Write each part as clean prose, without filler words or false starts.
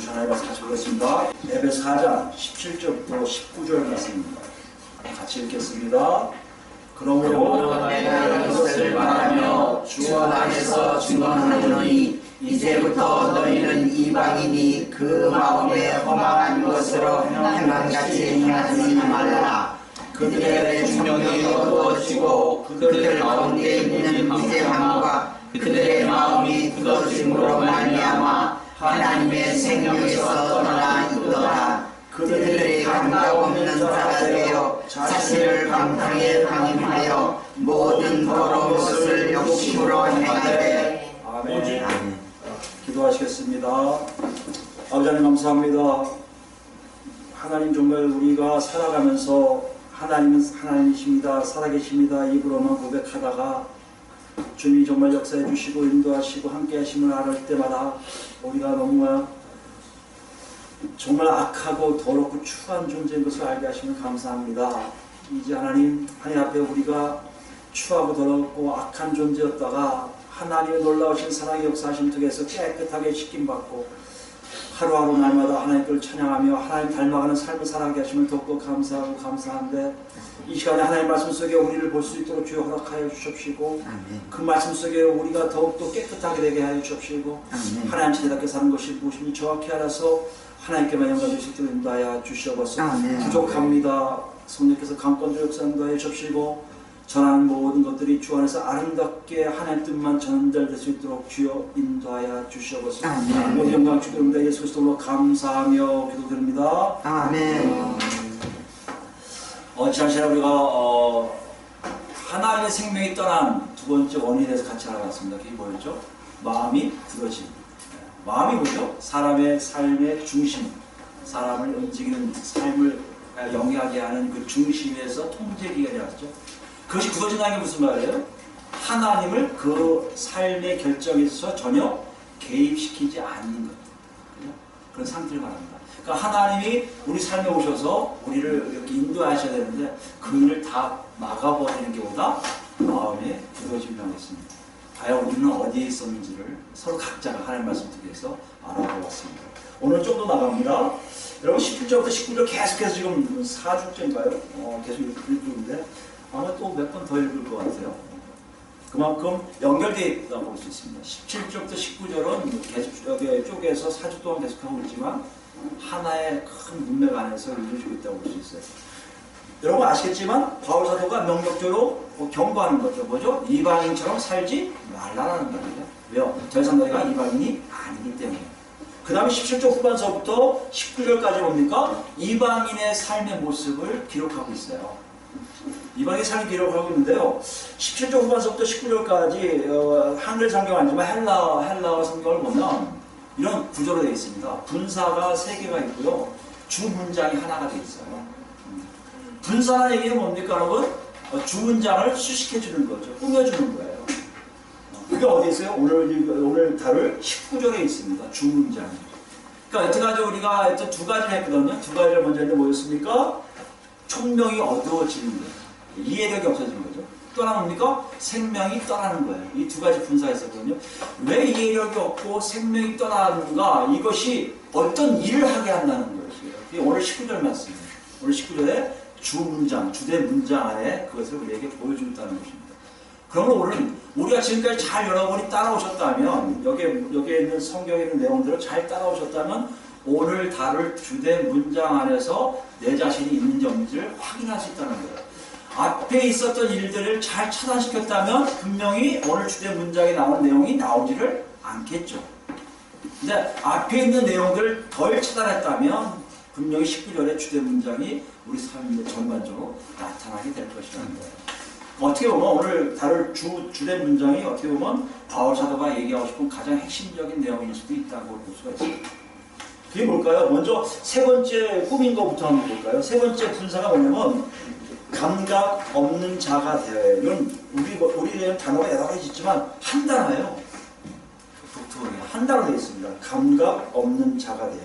주신 하나님 말씀 같이 보겠습니다. 에베소 4장 17절부터 19절 말씀입니다. 같이 읽겠습니다. 그러므로 내가 그것을 바라며 주 안에서 증언하노니 이제부터 너희는 이방인이 그 마음에 허망한 것으로 행함같이 행하지 말라. 그들의 중명이 어두워지고 그들 가운데 있는 미제함과 그들의 마음이 굳어짐으로 말미암아 하나님의 생명에서 떠나 있더라. 그들이 감각 없는 자가 되어 자신을 방탕에 방임하여 모든 더러운 것을 욕심으로 행하되. 아멘. 기도하시겠습니다. 아버지 하나님 감사합니다. 하나님 정말 우리가 살아가면서 하나님은 하나님이십니다. 살아계십니다. 입으로만 고백하다가 주님이 정말 역사해 주시고 인도하시고 함께 하심을 알을 때마다 우리가 너무 정말 악하고 더럽고 추한 존재인 것을 알게 하시면 감사합니다. 이제 하나님 앞에 우리가 추하고 더럽고 악한 존재였다가 하나님의 놀라우신 사랑의 역사하심 통해서 깨끗하게 씻김받고 하루하루 날마다 하나님을 찬양하며 하나님 닮아가는 삶을 살아가게 하시면 더욱더 감사하고 감사한데 이 시간에 하나님 말씀 속에 우리를 볼 수 있도록 주여 허락하여 주십시고 그 말씀 속에 우리가 더욱더 깨끗하게 되게 하여 주십시고 하나님 제대답게 사는 것이 무엇인지 정확히 알아서 하나님께만 영광 주실 수 있도록 인도하여 주시옵소서. 부족합니다. 성령께서 강권적 역사 인도하여 주십시고 전하는 모든 것들이 주 안에서 아름답게 하나님 뜻만 전달될 수 있도록 주여 인도하여 주시옵소서. 모든 영광 주옵니다. 예수 그리스도로 감사하며 기도드립니다. 아멘. 지난 시간에 우리가 하나님의 생명이 떠난 두 번째 원인에 대해서 같이 알아봤습니다. 그게 뭐였죠? 마음이 굳어짐. 마음이 뭐죠? 사람의 삶의 중심, 사람을 움직이는 삶을 영위하게 하는 그 중심에서 통제기관이라죠. 그것이 굳어진다는 게 무슨 말이에요? 하나님을 그 삶의 결정에 있어서 전혀 개입시키지 않는 것. 그런 상태를 말합니다. 그러니까 하나님이 우리 삶에 오셔서 우리를 이렇게 인도하셔야 되는데 그 일을 다 막아버리는 경우가 마음에 굳어짐이라고 했습니다. 과연 우리는 어디에 있었는지를 서로 각자가 하나님 말씀 통해서 알아보았습니다. 오늘 좀 더 나갑니다. 여러분 17절부터 19절 계속해서 지금 4주째인가요? 계속 읽는데 아마 또 몇 번 더 읽을 것 같아요. 그만큼 연결되어 있다고 볼 수 있습니다. 17절부터 19절은 계속 여기 쪽에서 4주 동안 계속하고 있지만 하나의 큰 문맥 안에서 이루어지고 있다고 볼 수 있어요. 여러분 아시겠지만 바울 사도가 명격적으로 경고하는 거죠. 뭐죠? 이방인처럼 살지 말라라는 말이에요. 왜요? 더 이상 너희가 이방인이 아니기 때문에. 그 다음에 17절 후반서부터 19절까지 뭡니까? 이방인의 삶의 모습을 기록하고 있어요. 이방인의 삶을 기록하고 있는데요. 17절 후반서부터 19절까지 한글 성경 아니지만 헬라어 성경을 보면 이런 구조로 되어 있습니다. 분사가 3개가 있고요. 주문장이 하나가 되어 있어요. 분사라는 얘기는 뭡니까 여러분? 주문장을 수식해주는 거죠. 꾸며주는 거예요. 그게 어디 있어요? 오늘 다룰 19절에 있습니다. 주문장. 그러니까 여태까지 우리가 두 가지를 했거든요. 두 가지를 먼저 했는데 뭐였습니까? 총명이 어두워지는 거예요. 이해력이 없어지는 거죠. 또 하나 뭡니까? 생명이 떠나는 거예요. 이 두 가지 분사가 있었거든요. 왜 이해력이 없고 생명이 떠나는가? 이것이 어떤 일을 하게 한다는 것이에요. 그게 오늘 19절 말씀이에요. 오늘 19절에 주문장, 주대 문장 안에 그것을 우리에게 보여준다는 것입니다. 그러면 오늘 우리가 지금까지 잘 여러분이 따라오셨다면 여기에 있는 성경에 있는 내용들을 잘 따라오셨다면 오늘 다룰 주대 문장 안에서 내 자신이 있는지 없는지를 확인할 수 있다는 거예요. 앞에 있었던 일들을 잘 차단시켰다면 분명히 오늘 주대 문장에 나온 내용이 나오지를 않겠죠. 근데 앞에 있는 내용들을 덜 차단했다면 분명히 19절의 주대 문장이 우리 삶의 전반적으로 나타나게 될 것이라는 거예요. 어떻게 보면 오늘 다룰 주대 문장이 어떻게 보면 바울 사도가 얘기하고 싶은 가장 핵심적인 내용일 수도 있다고 볼 수가 있습니다. 그게 뭘까요? 먼저 세 번째 꾸민 것부터 한번 볼까요? 세 번째 분사가 뭐냐면 감각 없는 자가 되어요. 이건 우리의 단어가 여러 가지 있지만 한 단어예요. 독특하게 한 단어로 되어 있습니다. 감각 없는 자가 돼요.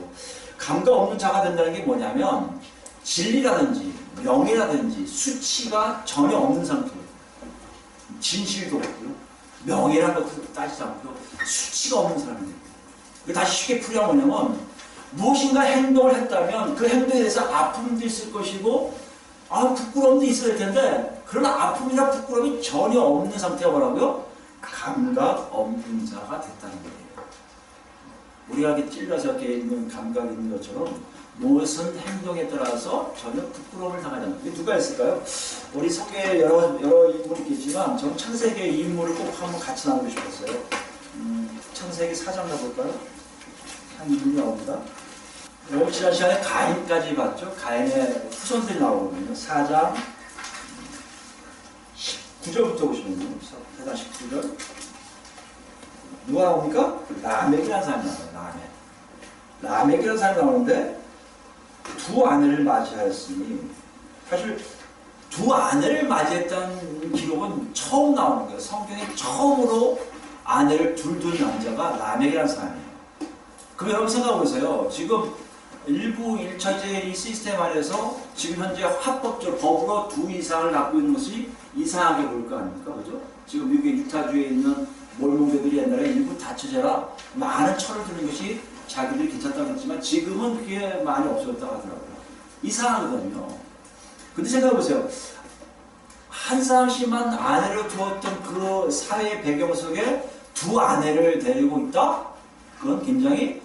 감각 없는 자가 된다는 게 뭐냐면 진리라든지 명예라든지 수치가 전혀 없는 상태예요. 진실도 없고요. 명예라는 것도 따지지 않고요. 수치가 없는 사람이에요. 다시 쉽게 풀이하면 뭐냐면 무엇인가 행동을 했다면 그 행동에 대해서 아픔도 있을 것이고 부끄러움도 있어야 될 텐데 그런 아픔이나 부끄러움이 전혀 없는 상태가 뭐라고요? 감각 없는 자가 됐다는 거예요. 우리가 이렇게 찔러서 이렇게 있는 감각이 있는 것처럼 무슨 행동에 따라서 전혀 부끄러움을 당하지 않는 게 누가 있을까요? 우리 성경에 여러 인물이 있겠지만 저는 창세기의 인물을 꼭 한번 같이 나누고 싶었어요. 창세기 4장 가볼까요? 한 인물이 나옵니다. 오늘 지난 시간에 가인까지 봤죠. 가인의 후손들이 나오거든요. 4장 19절부터 보시면요. 4장 19절. 누가 나옵니까? 라멕이라는 사람이 나와요. 라멕이라는 사람이 나오는데 두 아내를 맞이하였으니, 사실 두 아내를 맞이했다는 기록은 처음 나오는 거예요. 성경에 처음으로 아내를 둘 남자가 라멕이라는 사람이에요. 그럼 여러분 생각해 보세요. 지금 일부 1차적인 이 시스템 안에서 지금 현재 합법적으로 법으로 두 이상을 갖고 있는 것이 이상하게 보일 거 아닙니까? 그죠? 지금 미국의 유타주에 있는 몰몬교들이 옛날에 일부 다처제라 많은 철을 드는 것이 자기들이 괜찮다고 했지만 지금은 그게 많이 없어졌다고 하더라고요. 이상하거든요. 근데 생각해보세요. 한 사람씩만 아내를 두었던 그 사회의 배경 속에 두 아내를 데리고 있다? 그건 굉장히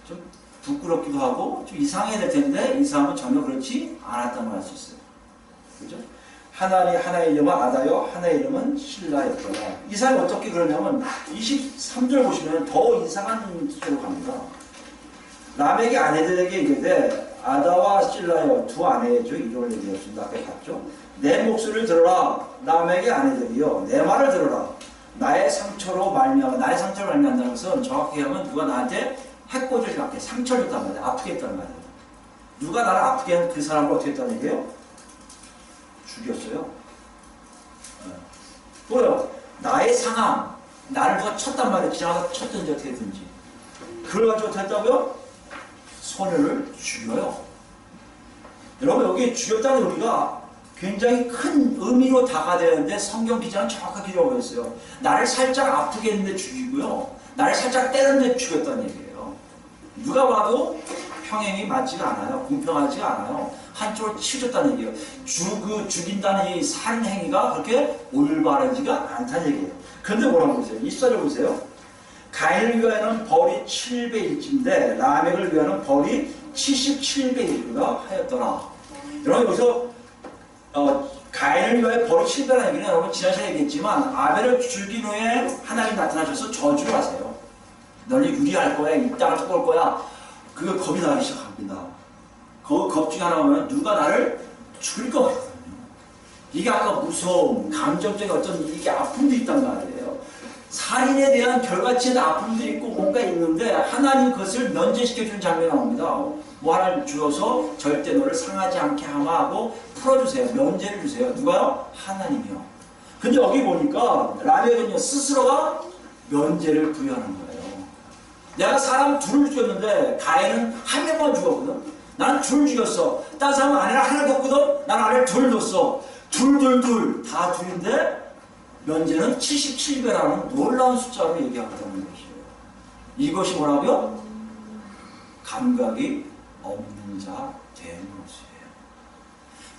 좀 부끄럽기도 하고 좀 이상해야 될 텐데 이 사람은 전혀 그렇지 않았다고 할 수 있어요. 그죠? 하나의 이름은 아다요, 하나의 이름은 실라였더라. 이 사람이 어떻게 그러냐면 23절 보시면 더 이상한 쪽으로 갑니다. 라멕의 아내들에게 이르되 아다와 실라여 두 아내의 주 이름을 얘기했습니다. 앞에 봤죠? 내 목소리를 들어라. 라멕의 아내들이여 내 말을 들어라. 나의 상처로 말미암는다는 것은 정확히 하면 누가 나한테 해코지를 줬다, 상처를 줬단 말이에요. 아프게 했단 말이에요. 누가 나를 아프게 한 그 사람을 어떻게 했다는 얘기예요? 죽였어요. 또요, 나의 상황, 나를 누가 쳤단 말이에요. 지나가서 쳤든지 어떻게 했든지. 그걸 가지고 어떻게 했다고요? 소녀를 죽여요. 여러분, 여기 죽였다는 의미가 굉장히 큰 의미로 다가되는데 성경 기자는 정확하게 기록하고 있어요. 나를 살짝 아프게 했는데 죽이고요. 나를 살짝 때렸는데 죽였다는 얘기예요. 누가 봐도 평행이 맞지가 않아요. 공평하지가 않아요. 한쪽으로 치우쳤다는 얘기예요. 죽인다는 이 살인 행위가 그렇게 올바르지가 않다는 얘기예요. 그런데 뭐라고 보세요? 24절 보세요. 가인을 위하여는 벌이 7배일진데 라멕을 위하여는 벌이 77배이라 하였더라. 여러분 여기서 가인을 위하여 벌이 7배라는 얘기는 여러분 지난 시간에 얘기했지만 아벨을 죽인 후에 하나님이 나타나셔서 저주를 하세요. 너는 유리할 거야. 이 땅을 뜯을 거야. 그거 겁이 나기 시작합니다. 그 겁 중에 하나는 누가 나를 죽일 것 같거든요. 이게 아까 무서움, 감정적인 어떤 이게 아픔도 있단 말이에요. 살인에 대한 결과치의 아픔도 있고 뭔가 있는데 하나님 그것을 면제시켜주는 장면이 나옵니다. 뭐 하나를 주어서 절대 너를 상하지 않게 하고 풀어주세요. 면제를 주세요. 누가요? 하나님이요. 근데 여기 보니까 라멕은요 스스로가 면제를 부여하는 거예요. 내가 사람 둘을 죽였는데 가인은 한 명만 죽었거든. 나는 둘 죽였어. 딴 사람은 아내를 하나 뒀거든. 나는 아내를 둘 뒀어. 둘 다 둘인데 면제는 77배라는 놀라운 숫자로 얘기하겠다는 것이에요. 이것이 뭐라고요? 감각이 없는 자 되는 것이에요.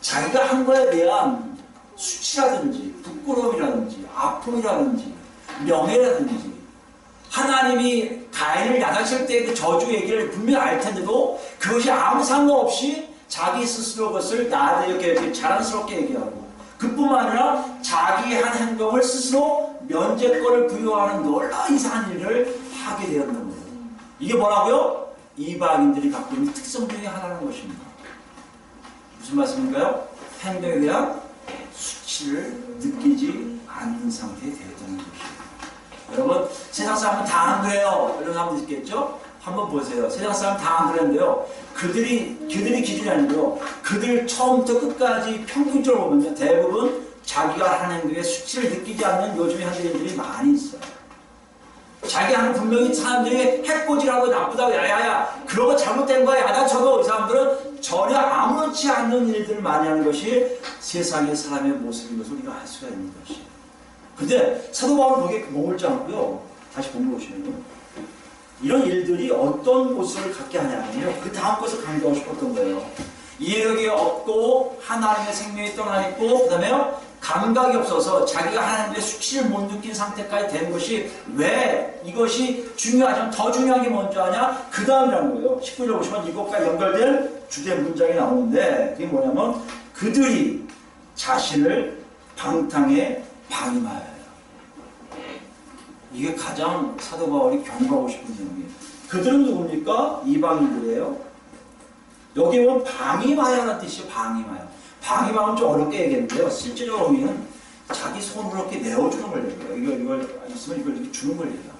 자기가 한 거에 대한 수치라든지 부끄러움이라든지 아픔이라든지 명예라든지 하나님이 가인을 야단칠 때 그 저주 얘기를 분명히 알 텐데도 그것이 아무 상관없이 자기 스스로 그것을 나한테 이렇게 자랑스럽게 얘기하고 그뿐만 아니라 자기 한 행동을 스스로 면제권을 부여하는 놀라운 이상한 일을 하게 되었는 거예요. 이게 뭐라고요? 이방인들이 갖고 있는 특성 중에 하나라는 것입니다. 무슨 말씀인가요? 행동에 대한 수치를 느끼지 않는 상태에 되었다는 것이에요. 여러분 세상 사람은 다 안 그래요. 이런 사람도 있겠죠? 한번 보세요. 세상 사람 다 안 그랬는데요. 그들이 기준이 아니고요. 그들 처음부터 끝까지 평균적으로 보면요. 대부분 자기가 하는 행동에 수치를 느끼지 않는 요즘의 현대인들이 많이 있어요. 자기 하는 분명히 사람들이 해코지라고 나쁘다고 야야야 그러고 잘못된 거야 야단쳐도 이 사람들은 전혀 아무렇지 않는 일들을 많이 하는 것이 세상의 사람의 모습인 것을 우리가 알 수가 있는 것이에요. 근데 사도 바울은 거기에 머물지 않고요. 다시 본문 보시면요. 이런 일들이 어떤 모습을 갖게 하냐면요. 그 다음 것을 강조하고 싶었던 거예요. 이해력이 없고 하나님의 생명이 떠나 있고 그 다음에 감각이 없어서 자기가 하나님의 수치를 못 느낀 상태까지 된 것이 왜 이것이 중요하지만 더 중요한 게 뭔지 아냐? 그 다음이라는 거예요. 19절 보시면 이것과 연결된 주제 문장이 나오는데 그게 뭐냐면 그들이 자신을 방탕에 방임하여요. 이게 가장 사도 바울이 경고하고 싶은 내용이에요. 그들은 누굽니까? 이방인들이에요. 여기 보면 방임하여라는 뜻이에요. 방임하여. 방임하면 좀 어렵게 얘기했는데요. 실제적으로 의미는 자기 손으로 이렇게 내어주는 걸 얘기해요. 이걸 있으면 이걸 이렇게 주는 걸 얘기합니다.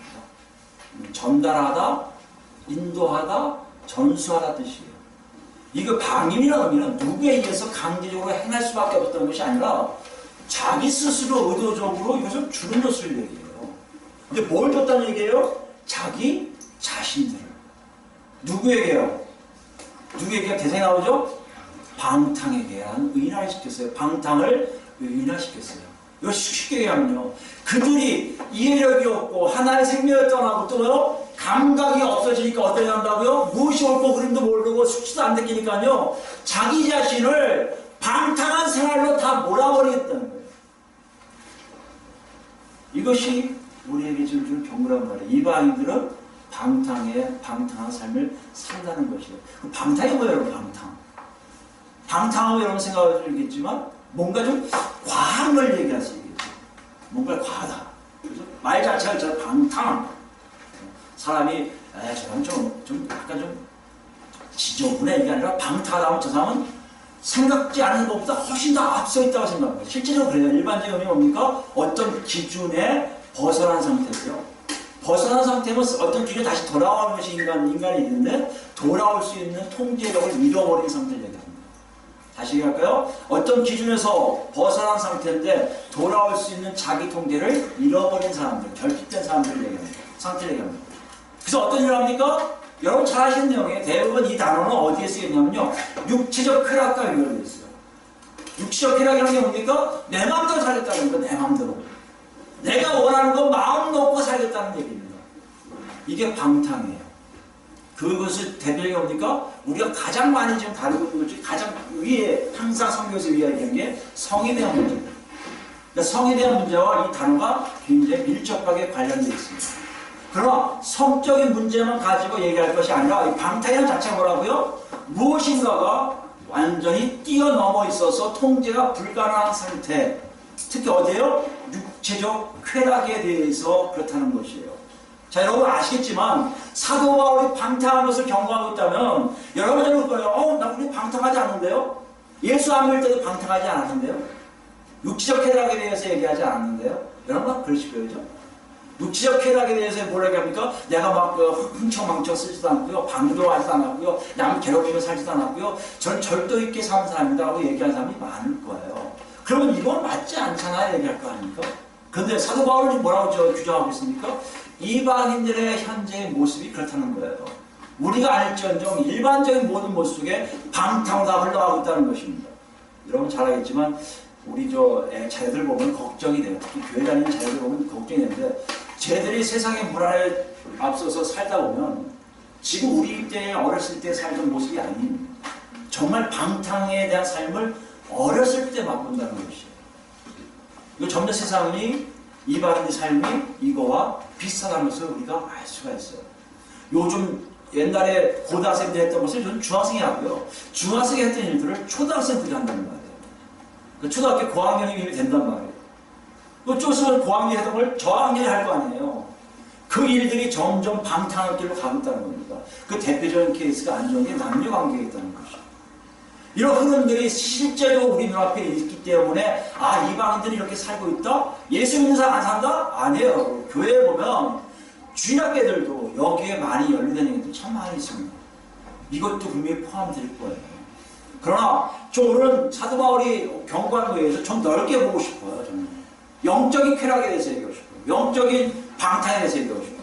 전달하다, 인도하다, 전수하다 뜻이에요. 이거 방임이라는 의미는 누구에 의해서 강제적으로 행할 수밖에 없었던 것이 아니라 자기 스스로 의도적으로 이것을 주는 것을 얘기해요. 근데 뭘 줬다는 얘기예요? 자기 자신들을. 누구에게요? 누구에게 대상이 나오죠? 방탕에게 의인화시켰어요. 방탕을 의인화시켰어요. 이거 쉽게 얘기하면요. 그들이 이해력이 없고 하나의 생명을 떠나고 또요 감각이 없어지니까 어떻게 한다고요? 무엇이 옳고 그름도 모르고 수치도 안 느끼니까요. 자기 자신을 방탕한 생활로 다 몰아버리겠다는 거예요. 이것이 우리에게 지금 주는 경고란 말이에요. 이방인들은 방탕한 삶을 산다는 것이에요. 방탕이 뭐예요, 여러분? 방탕하고 여러분 생각할 수 있겠지만 뭔가 좀 과한 걸 얘기할 수 있겠죠. 뭔가 과하다. 그래서 말 자체가 진짜 방탕. 사람이 저는 좀 약간 좀 지저분해 이게 아니라 방탕하다면 저 사람은 생각지 않은 것보다 훨씬 더 앞서 있다고 생각합니다. 실제로 그래요. 일반적인 의미 뭡니까? 어떤 기준에 벗어난 상태고요. 벗어난 상태면 어떤 기준에 다시 돌아오는 것이 인간이 있는데 돌아올 수 있는 통제력을 잃어버린 상태를 얘기합니다. 다시 얘기할까요? 어떤 기준에서 벗어난 상태인데 돌아올 수 있는 자기 통제를 잃어버린 사람들, 결핍된 사람들을 얘기합니다. 상태를 얘기합니다. 그래서 어떤 일을 합니까? 여러분 잘 아시는 내용이에요. 대부분 이 단어는 어디에 쓰였냐면요. 육체적 쾌락과 연결되어 있어요. 육체적 쾌락이라는 게 뭡니까? 내 마음대로 살겠다는 겁니다. 내 마음대로. 내가 원하는 건 마음 놓고 살겠다는 얘기입니다. 이게 방탕이에요. 그것을 대표적인 뭡니까? 우리가 가장 많이 지금 다루고 있는 것이 가장 위에 항상 성경에서 이야기하는 게 성에 대한 문제입니다. 그러니까 성에 대한 문제와 이 단어가 굉장히 밀접하게 관련되어 있습니다. 그러나 성적인 문제만 가지고 얘기할 것이 아니라 이 방탕이라는 자체가 뭐라고요? 무엇인가가 완전히 뛰어넘어 있어서 통제가 불가능한 상태. 특히 어디에요? 육체적 쾌락에 대해서 그렇다는 것이에요. 자, 여러분 아시겠지만 사도 바울이 방탕한 것을 경고하고 있다면 여러분 저는 그럴 거예요. 나 우리 방탕하지 않는데요? 예수 안 믿을 때도 방탕하지 않았는데요? 육체적 쾌락에 대해서 얘기하지 않았는데요? 여러분 그러실 거죠? 육체적 쾌락에 대해서 뭘 얘기합니까? 내가 막 흥청망청 쓰지도 않고요. 방도하지도 않았고요. 남 괴롭히며 살지도 않았고요. 전 절도 있게 사는 사람이다 하고 얘기하는 사람이 많을 거예요. 그러면 이건 맞지 않잖아요. 얘기할 거 아닙니까? 그런데 사도 바울은 뭐라고 규정하고 있습니까? 이방인들의 현재의 모습이 그렇다는 거예요. 우리가 알지언정 일반적인 모든 모습 속에 방탕으로 흘러가고 있다는 것입니다. 여러분 잘 알겠지만 우리 자녀들 보면 걱정이 돼요. 특히 교회 다니는 자녀들 보면 걱정이 되는데 쟤들이 세상의 문화에 앞서서 살다 보면 지금 우리 때 어렸을 때 살던 모습이 아닌 정말 방탕에 대한 삶을 어렸을 때 맛본다는 것이에요. 이거 점점 세상이 이방인의 삶이 이거와 비슷하다는 것을 우리가 알 수가 있어요. 요즘 옛날에 고등학생들이 했던 것을 요즘 중학생이 하고요. 중학생이 했던 일들을 초등학생들이 한다는 말이에요. 그 초등학교 고학년이 이미 된단 말이에요. 그 쪼스는 고학년이 했던 걸 저학년이 할 거 아니에요. 그 일들이 점점 방탕한 길로 가고 있다는 겁니다. 그 대표적인 케이스가 안 좋은 게 남녀관계에 있다는 것이죠. 이런 흐름들이 실제로 우리 눈앞에 있기 때문에 이방인들이 이렇게 살고 있다? 예수 믿는 사람 안 산다? 아니에요. 교회에 보면 주일학교들도 여기에 많이 연루되는 것들이 참 많이 있습니다. 이것도 분명히 포함될 거예요. 그러나 오늘은 사도 바울이 경고하는 거에 대해서 좀 넓게 보고 싶어요. 저는 영적인 쾌락에 대해서 얘기하고 싶어요. 영적인 방탕에 대해서 얘기하고 싶어요.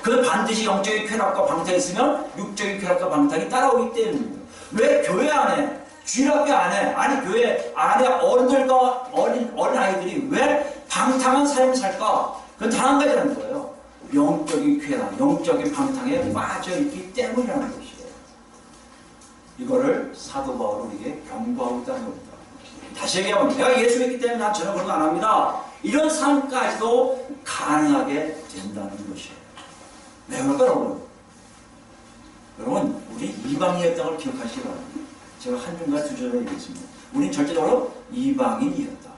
그 반드시 영적인 쾌락과 방탕이 있으면 육적인 쾌락과 방탕이 따라오기 때문입니다. 왜 교회 안에 주일학교 안에 아니 교회 안에 어른들과 어린 아이들이 왜 방탕한 삶을 살까? 그건 단 한 가지라는 거예요. 영적인 쾌락, 영적인 방탕에 빠져있기 때문이라는 것이에요. 이거를 사도 바울은 우리에게 경고하고 있다는 겁니다. 다시 얘기하면 내가 예수 믿기 때문에 난 전혀 그런 거 안 합니다. 이런 삶까지도 가능하게 된다는 것이에요. 왜 그럴까요? 여러분, 우리 이방인이었다는 걸 기억하시기 바랍니다. 제가 한 줄과 두 줄을 얘기했습니다. 우린 절대적으로 이방인이었다.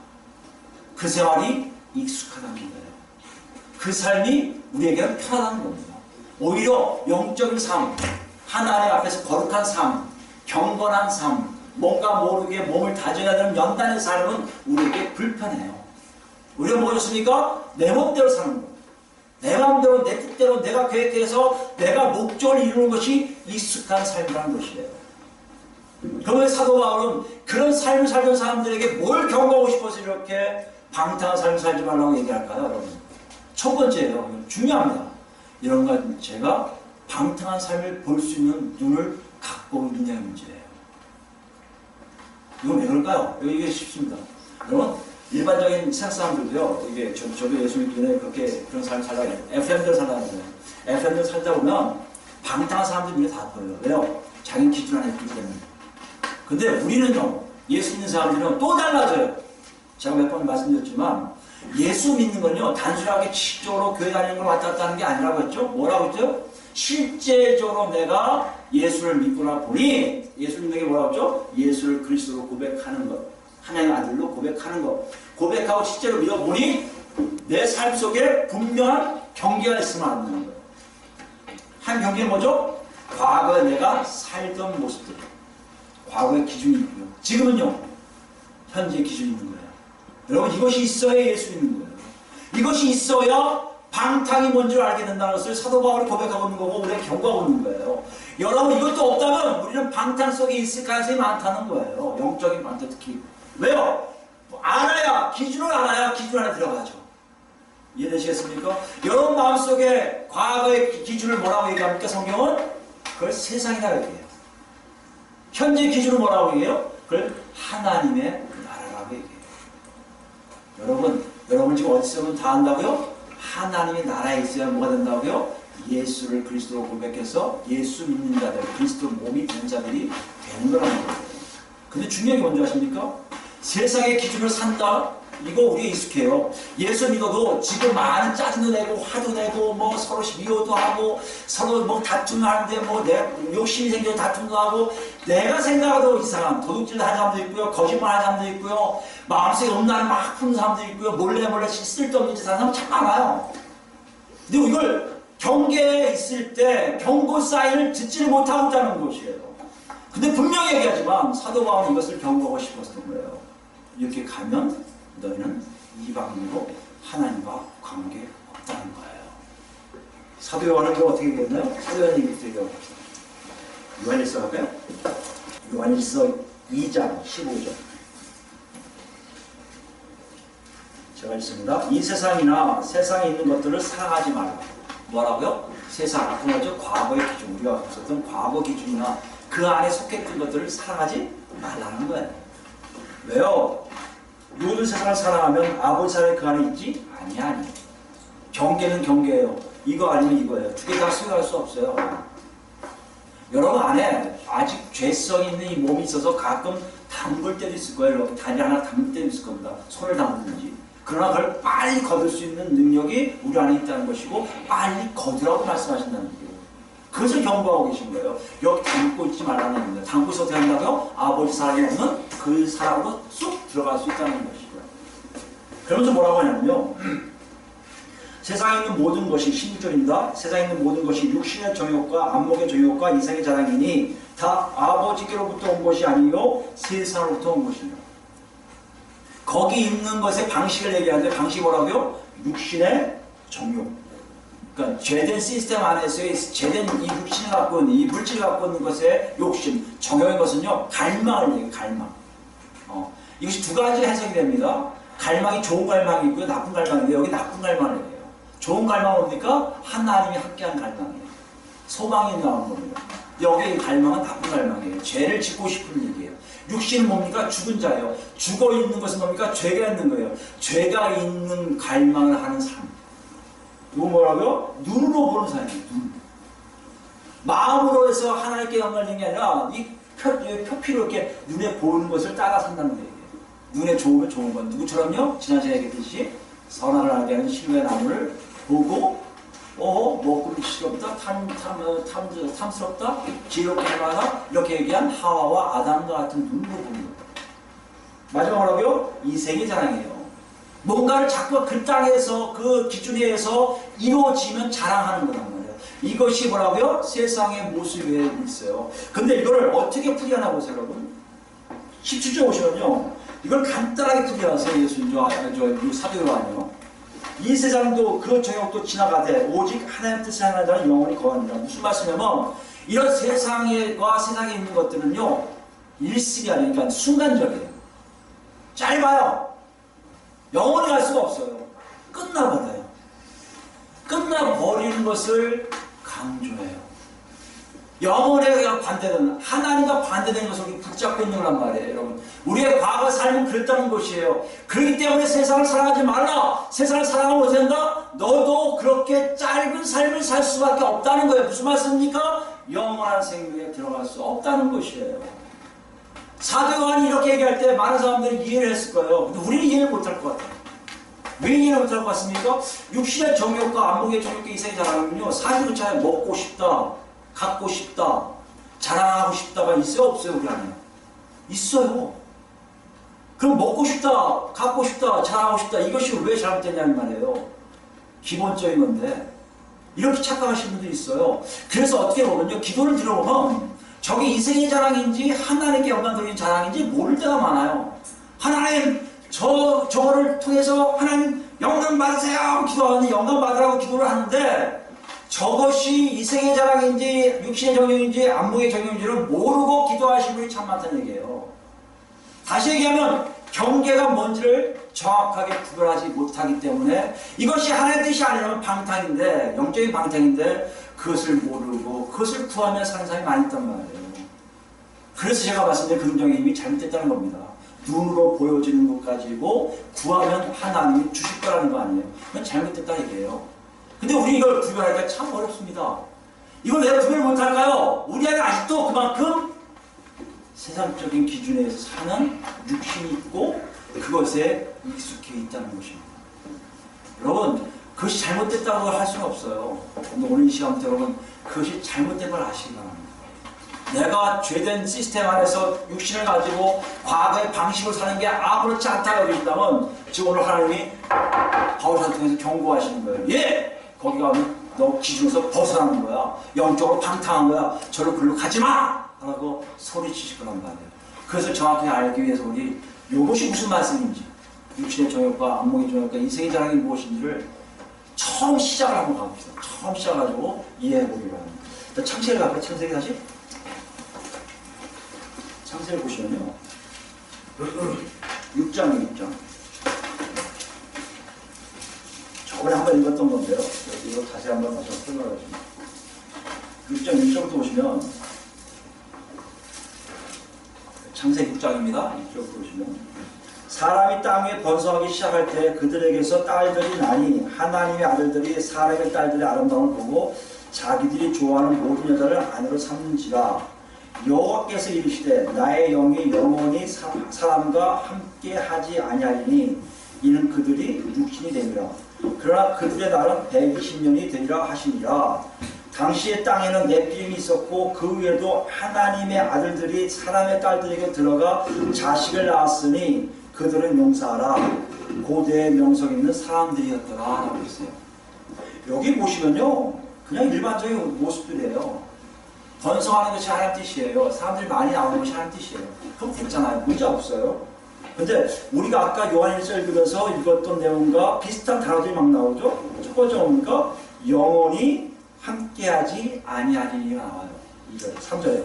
그 생활이 익숙하다는 거예요. 그 삶이 우리에게는 편하다는 겁니다. 오히려 영적인 삶, 하나님 앞에서 거룩한 삶, 경건한 삶, 뭔가 모르게 몸을 다져야 되는 연단의 삶은 우리에게 불편해요. 우리가 뭐였습니까? 내 몸대로 사는 거. 내 마음대로, 내 뜻대로, 내가 계획해서 내가 목적을 이루는 것이 익숙한 삶이라는 것이에요. 그러면 사도 바울은 그런 삶을 살던 사람들에게 뭘 경고하고 싶어서 이렇게 방탕한 삶을 살지 말라고 얘기할까요, 여러분? 첫 번째예요. 중요합니다. 이런 건 제가 방탕한 삶을 볼 수 있는 눈을 갖고 있느냐의 문제예요. 이건 왜 그럴까요? 이게 쉽습니다. 여러분, 일반적인 세상 사람들도요, 이게 저도 예수 믿기 전에 그렇게 그런 삶을 살다가 FM들 살다가 그래요. FM들 살다 보면 방탕한 사람들 눈에 다 보여요. 왜요? 자기 기준 안에 있기 때문에. 근데 우리는요, 예수 믿는 사람들은 또 달라져요. 제가 몇 번 말씀드렸지만, 예수 믿는 건요, 단순하게 지식적으로 교회 다니는 걸 왔다 갔다 하는 게 아니라고 했죠? 뭐라고 했죠? 실제적으로 내가 예수를 믿구나 보니, 예수 믿는 게 뭐라고 했죠? 예수를 그리스도로 고백하는 것. 하나님의 아들로 고백하는 것. 고백하고 실제로 믿어보니, 내 삶 속에 분명한 경계가 있으면 안 되는 거예요. 한 경계는 뭐죠? 과거에 내가 살던 모습들. 과거의 기준이 있고요. 지금은요, 현재의 기준이 있는 거예요. 여러분, 이것이 있어야 예수 믿는 거예요. 이것이 있어야 방탕이 뭔지 알게 된다는 것을 사도 바울이 고백하고 있는 거고 우리가 경고하고 있는 거예요. 여러분, 이것도 없다면 우리는 방탕 속에 있을 가능성이 많다는 거예요. 영적인 방탕 특히. 왜요? 알아야, 기준을 알아야 기준 안에 들어가죠. 이해되시겠습니까? 여러분 마음속에 과거의 기준을 뭐라고 얘기합니까? 성경은? 그걸 세상이라고 얘기해요. 현재 기준은 뭐라고 얘기해요? 그걸 하나님의 나라라고 얘기해요. 여러분 지금 어디서는 다 한다고요? 하나님의 나라에 있어야 뭐가 된다고요? 예수를 그리스도로 고백해서 예수 믿는 자들, 그리스도 몸이 된 자들이 되는 거라는 거예요. 근데 중요한 게 뭔지 아십니까? 세상의 기준을 산다? 이거 우리가 익숙해요. 예수 믿어도 지금 많은 짜증도 내고 화도 내고 뭐 서로 미워도 하고 서로 뭐 다툼을 하는데 뭐 내 욕심이 생겨서 다툼도 하고 내가 생각해도 이상한 도둑질 하는 사람도 있고요. 거짓말 하는 사람도 있고요. 마음속에 음란을 막 푸는 사람도 있고요. 몰래 쓸데없는 짓 하는 사람 참 많아요. 근데 이걸 경계에 있을 때 경고 사인을 듣지를 못하고 있다는 것이에요. 근데 분명히 얘기하지만 사도 바울은 이것을 경고하고 싶었던 거예요. 이렇게 가면 너희는 이방인으로 하나님과 관계 없다는 거예요. 사도 요한은 이거 어떻게 얘기했나요? 사도 요한 얘기부터 얘기해봅시다. 요한일서 할까요? 요한일서 2장 15절. 제가 읽습니다. 이 세상이나 세상에 있는 것들을 사랑하지 말라. 뭐라고요? 세상, 그 뭐죠? 과거의 기준, 우리가 썼던 과거 기준이나 그 안에 속했던 것들을 사랑하지 말라는 거예요. 왜요? 누구든 세상을 사랑하면 아버지 사랑이 그 안에 있지? 아니. 경계는 경계예요. 이거 아니면 이거예요. 두 개 다 수용할 수 없어요. 여러분 안에 아직 죄성이 있는 이 몸이 있어서 가끔 담글 때도 있을 거예요. 이렇게 다리 하나 담글 때도 있을 겁니다. 손을 담그든지. 그러나 그걸 빨리 거둘 수 있는 능력이 우리 안에 있다는 것이고 빨리 거두라고 말씀하신다는 거예요. 그것을 경고하고 계신 거예요. 여기 담고 있지 말라는 겁니다. 담고 있어도 된다고요? 아버지 사랑이 없는 그 사랑으로 쑥 들어갈 수 있다는 것이고요. 그러면서 뭐라고 하냐면요. 세상에 있는 모든 것이 16절입니다. 세상에 있는 모든 것이 육신의 정욕과 안목의 정욕과 이생의 자랑이니 다 아버지께로부터 온 것이 아니요 세상으로부터 온 것이며 거기 있는 것의 방식을 얘기하는데 방식이 뭐라고요? 육신의 정욕. 그러니까 죄된 시스템 안에서의 죄된 이 육신을 갖고 있는 이 물질을 갖고 있는 것의 욕심, 정욕인 것은요 갈망을 얘기해요. 갈망. 이것이 두 가지 해석이 됩니다. 갈망이 좋은 갈망이 있고요, 나쁜 갈망인데 여기 나쁜 갈망을 얘기해요. 좋은 갈망은 뭡니까? 하나님이 함께한 갈망이에요. 소망이 나오는 겁니다. 여기 갈망은 나쁜 갈망이에요. 죄를 짓고 싶은 얘기예요. 육신은 뭡니까? 죽은 자예요. 죽어 있는 것은 뭡니까? 죄가 있는 거예요. 죄가 있는 갈망을 하는 삶. 이거 뭐라고요? 눈으로 보는 사람이에요. 눈. 마음으로 해서 하나님께 영광을 드리는 게 아니라 이 표피로 이렇게 눈에 보이는 것을 따라 산다는 얘기예요. 눈에 좋으면 좋은 건 누구처럼요? 지난 시간에 얘기했듯이 선악을 알게 하는 신의 나무를 보고 먹고 시끄럽다, 탐스럽다, 지혜롭게 해봐라 이렇게 얘기한 하와와 아담과 같은 눈으로 보는 거예요. 마지막으로요, 이생의 자랑이에요. 뭔가를 자꾸 그 땅에서 그 기준에 의해서 이루어지면 자랑하는 거란 말이에요. 이것이 뭐라고요? 세상의 모습에 있어요. 근데 이거를 어떻게 풀이하나 보세요, 여러분. 17절 보시면요, 이걸 간단하게 풀이하세요. 예수님과 사도 요한이요. 이 세상도 그 정욕도 지나가되 오직 하나님 뜻을 하는 자는 영원히 거하니라. 무슨 말씀이냐면 이런 세상과 세상에 있는 것들은요, 일시이 아니니까 순간적이에요. 짧아요. 영원히 갈 수가 없어요. 끝나버려요. 끝나버리는 것을 강조해요. 영혼에 반대된, 하나님과 반대된 것을 붙잡고 있는 거란 말이에요, 여러분. 우리의 과거 삶은 그랬다는 것이에요. 그렇기 때문에 세상을 사랑하지 말라. 세상을 사랑하면 어떻게 된다? 너도 그렇게 짧은 삶을 살 수밖에 없다는 거예요. 무슨 말씀입니까? 영원한 생명에 들어갈 수 없다는 것이에요. 사도 요한이 이렇게 얘기할 때 많은 사람들이 이해를 했을 거예요. 근데 우리는 이해를 못할 것 같아요. 왜 이해를 못할 것 같습니까? 육신의 정욕과 안목의 정욕과 이생의 자랑은요, 사실 그 차에 먹고 싶다, 갖고 싶다, 자랑하고 싶다가 있어요, 없어요, 우리 안에? 있어요. 그럼 먹고 싶다, 갖고 싶다, 자랑하고 싶다, 이것이 왜 잘못됐냐는 말이에요. 기본적인 건데 이렇게 착각하시는 분들이 있어요. 그래서 어떻게 보면요, 기도를 들어보면 저게 이생의 자랑인지 하나님께 영광 돌리는 자랑인지 모를 때가 많아요. 하나님, 저거를 통해서 하나님 영광 받으세요 기도하는데 영광 받으라고 기도를 하는데 저것이 이생의 자랑인지 육신의 정욕인지 안목의 정욕인지를 모르고 기도하시는 분이 참 많다는 얘기예요. 다시 얘기하면 경계가 뭔지를 정확하게 구별하지 못하기 때문에 이것이 하나님의 뜻이 아니라면 방탕인데, 영적인 방탕인데 그것을 모르고 그것을 구하며 사는 사람이 많이 있단 말이에요. 그래서 제가 말씀드린 긍정의 힘이 잘못됐다는 겁니다. 눈으로 보여지는 것 가지고 구하면 하나님이 주실 거라는 거 아니에요. 그건 잘못됐다 얘기예요. 근데 우리 이걸 구별하기가 참 어렵습니다. 이걸 왜 구별 못할까요? 우리 안에 아직도 그만큼 세상적인 기준에 의해서 사는 육신이 있고 그것에 익숙해 있다는 것입니다. 여러분, 그것이 잘못됐다고 할 수는 없어요. 근데 오늘 이 시간부터 여러분, 그것이 잘못된 걸 아시기 바랍니다. 내가 죄된 시스템 안에서 육신을 가지고 과거의 방식으로 사는 게 아무렇지 않다고 여긴다면 지금 오늘 하나님이 바울사를 통해서 경고하시는 거예요. 예! 거기 가면 너 기준에서 벗어나는 거야. 영적으로 방탕한 거야. 저를 글로 가지 마! 라고 소리치실 거란 말이에요. 그것을 정확히 알기 위해서 우리 이것이 무슨 말씀인지, 육신의 정욕과 안목의 정욕과 인생의 자랑이 무엇인지를 처음 시작을 한번 가봅시다. 처음 시작해가지고 이해해보기로 합니다. 창세기 갈까요? 창세기 다시? 창세기 보시면요, 6장이에요. 6장. 저번에 한번 읽었던 건데요. 이거 다시 한번 설명하겠습니다. 6장 1절부터 보시면, 창세기 6장입니다. 이쪽으로 보시면, 사람이 땅 위에 번성하기 시작할 때 그들에게서 딸들이 나니 하나님의 아들들이 사람의 딸들의 아름다움을 보고 자기들이 좋아하는 모든 여자를 아내로 삼는지라. 여호와께서 이르시되 나의 영이 영원히 사람과 함께 하지 아니하리니 이는 그들이 육신이 되리라. 그러나 그들의 날은 120년이 되리라 하시니라. 당시의 땅에는 넷비임이 있었고 그 위에도 하나님의 아들들이 사람의 딸들에게 들어가 자식을 낳았으니 그들은 용사하라. 고대의 명성 있는 사람들이었더라 라고 했어요. 여기 보시면요, 그냥 일반적인 모습들이에요. 번성하는 것이 하나님 뜻이에요. 사람들이 많이 나오는 것이 하나님 뜻이에요. 그럼 됐잖아요. 문제 없어요. 근데 우리가 아까 요한 1절 읽으면서 읽었던 내용과 비슷한 단어들이 막 나오죠. 첫 번째 뭡니까? 영원히 함께하지 아니하리니가 나와요. 2절, 3절에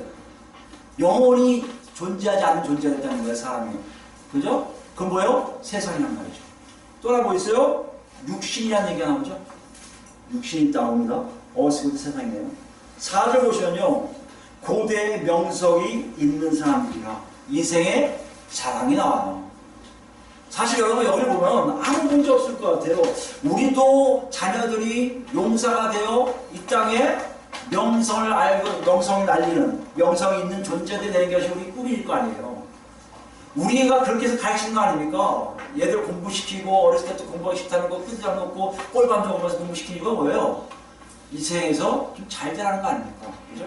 영원히 존재하지 않는 존재가 됐다는 거예요. 사람이. 그죠? 그건 뭐예요? 세상이란 말이죠. 또 하나 뭐 있어요? 육신이라는 얘기가 나오죠. 육신이 나옵니다. 어스부터 세상이네요. 4절 보시면요, 고대의 명성이 있는 사람들이라 인생의 자랑이 나와요. 사실 여러분 여기 보면 아무 문제 없을 것 같아요. 우리도 자녀들이 용사가 되어 이 땅에 명성을 알고 명성을 날리는 명성이 있는 존재들이 되는 것이 우리 꿈일 거 아니에요. 우리가 그렇게 해서 가르치는 거 아닙니까? 얘들 공부시키고 어렸을 때부터 공부하기 싫다는 거 끝장 놓고 꼴밤 적으면서 공부시키는 이유가 뭐예요? 이 세상에서 좀 잘 되라는 거 아닙니까? 그죠?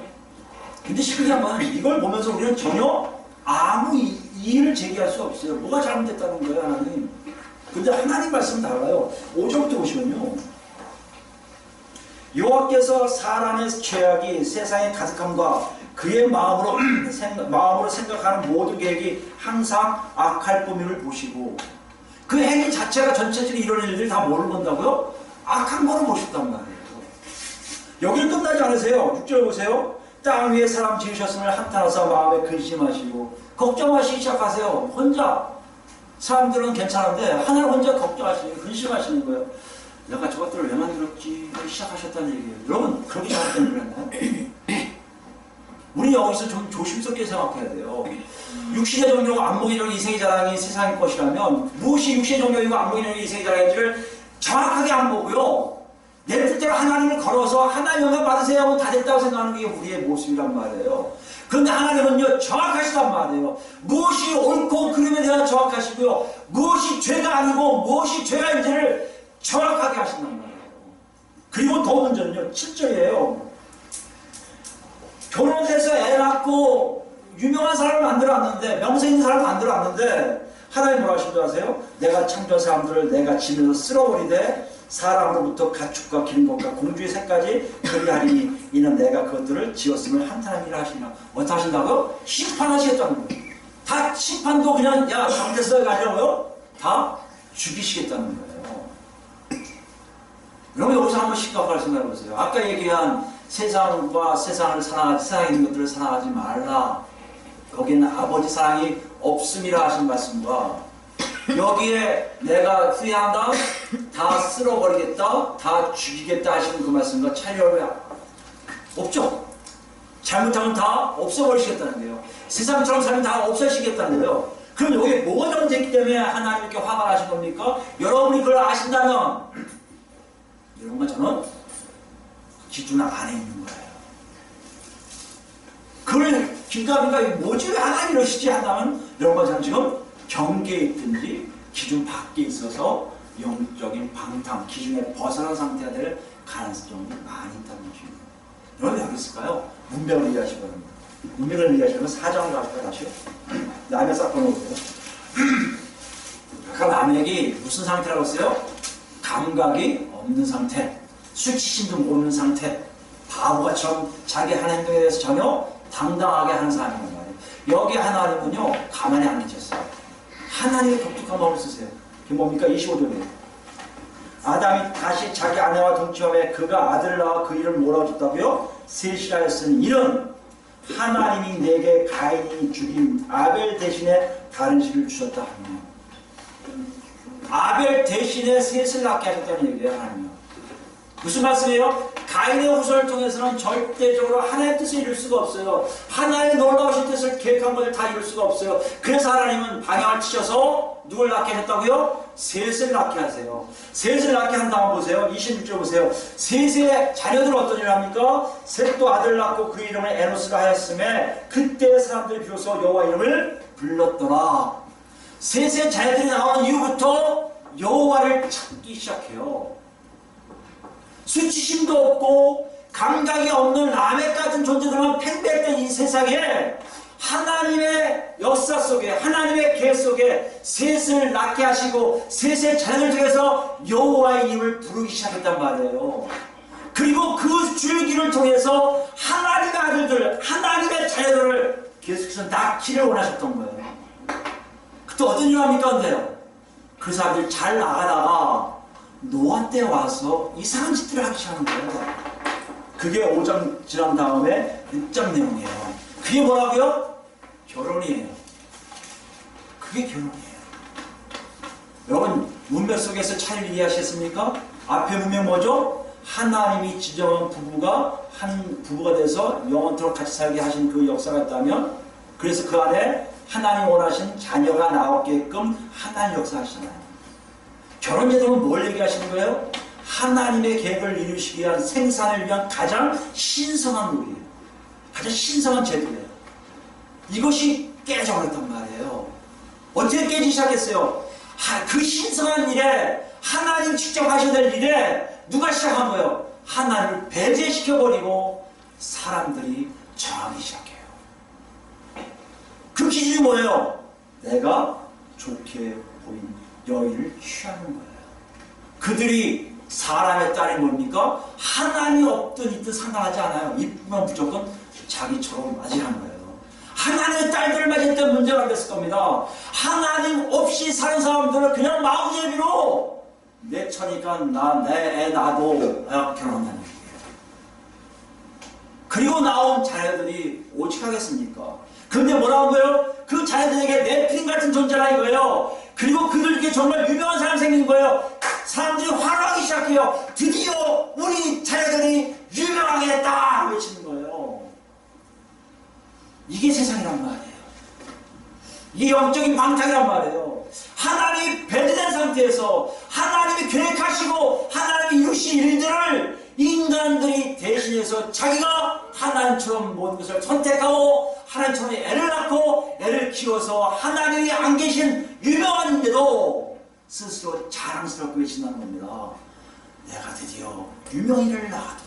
근데 신기한 건 이걸 보면서 우리는 전혀 아무 이의를 제기할 수 없어요. 뭐가 잘못됐다는 거예요, 하나님? 근데 하나님 말씀은 달라요. 5절부터 보시면요. 여호와께서 사람의 죄악이 세상에 가득함과 그의 마음으로 생각하는 모든 계획이 항상 악할 뿐임을 보시고 그 행위 자체가 전체적으로 이런 일들이 다 뭐를 본다고요? 악한 거를 보셨단 말이에요. 여기를 끝나지 않으세요. 6절 보세요. 땅 위에 사람 지으셨음을 한탄하사 마음에 근심하시고 걱정하시기 시작하세요. 혼자 사람들은 괜찮은데 하나님 혼자 걱정하시고 근심하시는 거예요. 내가 저것들을 왜 만들었지? 시작하셨다는 얘기예요. 여러분 그렇게 잘못된 줄 알나요? 우리 여기서 좀 조심스럽게 생각해야 돼요. 육신의 정욕, 안목의 정욕, 이생의 자랑이 세상의 것이라면 무엇이 육신의 정욕이고 안목의 정욕이 이생의 자랑인지를 정확하게 안 보고요. 내 뜻대로 하나님을 걸어서 하나님 영광 받으세요 하면 다 됐다고 생각하는 게 우리의 모습이란 말이에요. 그런데 하나님은요 정확하시단 말이에요. 무엇이 옳고 그름에 대한 정확하시고요. 무엇이 죄가 아니고 무엇이 죄가인지를 정확하게 하신단 말이에요. 그리고 더 문제는요 7절이에요. 결혼해서 애 낳고 유명한 사람을 만들어놨는데 명성 있는 사람을 만들어놨는데 하나님 뭐라 하신 줄 아세요? 내가 창조한 사람들을 내가 지면서 쓸어버리되 사람으로부터 가축과 기름것과 공주의 새까지 그리하리니 이는 내가 그것들을 지었음을 한탄하기를 하시나. 어떻게 하신다고요? 심판하시겠다는 거예요. 다 심판도 그냥 야 잘못했어가 아니라고요? 다 죽이시겠다는 거예요. 여러분 여기서 한번 심각하게 생각해 보세요. 아까 얘기한 세상과 세상을 사랑하지 세상에 있는 것들을 사랑하지 말라. 거기는 아버지 사랑이 없음이라 하신 말씀과 여기에 내가 후회한다, 다 쓸어버리겠다, 다 죽이겠다 하시는 그 말씀과 차이가 없죠. 잘못하면 다 없애버리시겠다는 거예요. 세상처럼 살면 다 없애시겠다는 거예요. 그럼 여기에 뭐가 잘못됐기 때문에 하나님 이렇게 화가 나신 겁니까? 여러분이 그걸 아신다면 이런 건 저는 기준 안에 있는 거예요. 그걸 긴가민가 뭐지 왜 하나님 이러시지 한다면 여러분 저는 지금 경계에 있든지 기준 밖에 있어서 영적인 방탕, 기준에 벗어난 상태가 될 가능성이 많이 있다는 것입니다. 여러분 여기 있을까요? 문명을 이해하시기 바랍니다. 문명을 이해하시려면 사정을 가지고 다시요. 남의 싹 꺼놓으세요. 아까 남에게 무슨 상태라고 했어요? 감각이 없는 상태, 수치심도 모르는 상태, 바보가처럼 자기 하는 행동에 대해서 전혀 당당하게 하는 사람이란 말이에요. 여기 하나님은요 가만히 안 계셨어요. 하나님의 독특한 마음을 쓰세요. 그게 뭡니까? 25절이에요. 아담이 다시 자기 아내와 동침함에 그가 아들을 낳아 그 이름을 뭐라고 줬다고요? 셋이라 했으니 이는 하나님이 내게 가인이 죽인 아벨 대신에 다른 씨를 주셨다 하며 아벨 대신에 셋을 낳게 하셨다는 얘기예요. 하나님은 무슨 말씀이에요? 가인의 후손을 통해서는 절대적으로 하나님의 뜻을 이룰 수가 없어요. 하나님의 놀라우신 뜻을 계획한 것을 다 이룰 수가 없어요. 그래서 하나님은 방향을 치셔서 누굴 낳게 했다고요? 셋을 낳게 하세요. 셋을 낳게 한 다음 보세요. 26절 보세요. 셋의 자녀들은 어떤 일을 합니까? 셋도 아들을 낳고 그 이름을 에노스라 하였음에 그때 사람들이 비로소 여호와 이름을 불렀더라. 셋의 자녀들이 나온 이후부터 여호와를 찾기 시작해요. 수치심도 없고 감각이 없는 라멕 같은 존재들만 팽배했던 이 세상에 하나님의 역사 속에 하나님의 계획 속에 셋을 낳게 하시고 셋의 자녀들 중에서 여호와의 이름을 부르기 시작했단 말이에요. 그리고 그 줄기를 통해서 하나님의 아들들 하나님의 자녀들을 계속해서 낳기를 원하셨던 거예요. 그때 어떤 일을 합니까? 근데요 그 사람들 잘 나가다가 노아 때 와서 이상한 짓들을 하기 시작하는 거예요. 그게 5장 지난 다음에 6장 내용이에요. 그게 뭐라고요? 결혼이에요. 그게 결혼이에요. 여러분 문맥 속에서 차이를 이해하셨습니까? 앞에 문맥 뭐죠? 하나님이 지정한 부부가 한 부부가 돼서 영원토록 같이 살게 하신 그 역사가 있다면 그래서 그 안에 하나님 원하신 자녀가 나오게끔 하나님 역사하시잖아요. 결혼제도는 뭘 얘기하시는 거예요? 하나님의 계획을 이루시기 위한 생산을 위한 가장 신성한 놀이에요. 가장 신성한 제도예요. 이것이 깨져버렸단 말이에요. 어떻게 깨지기 시작했어요? 그 신성한 일에 하나님 직접 하셔야 될 일에 누가 시작한 거예요? 하나님을 배제시켜버리고 사람들이 정하기 시작해요. 그 기준이 뭐예요? 내가 좋게 보인 여인을 취하는 거예요. 그들이 사람의 딸이 뭡니까? 하나님이 없든 있든 상관하지 않아요. 이쁘면 무조건 자기처럼 맞이하는 거예요. 하나님의 딸들을 맞을 때 문제가 안 됐을 겁니다. 하나님 없이 사는 사람들은 그냥 마음제비로 내 처니까 내 애 나도 결혼한다는 얘기예요. 그리고 나온 자녀들이 오직 하겠습니까? 근데 뭐라고 거예요? 그 자녀들에게 네피림 같은 존재라 이거예요. 그리고 그들에게 정말 유명한 사람이 생긴 거예요. 사람들이 환호하기 시작해요. 드디어 우리 자녀들이 유명하게 됐다 외치는 거예요. 이게 세상이란 말이에요. 이게 영적인 방탕이란 말이에요. 하나님이 배제된 상태에서 하나님이 계획하시고 하나님이 이루신 일들을 인간들이 대신해서 자기가 하나님처럼 모든 것을 선택하고 하나님처럼 애를 낳고 애를 키워서 하나님이 안 계신 유명한데도 스스로 자랑스럽게 외친다는 겁니다. 내가 드디어 유명인을 낳았다.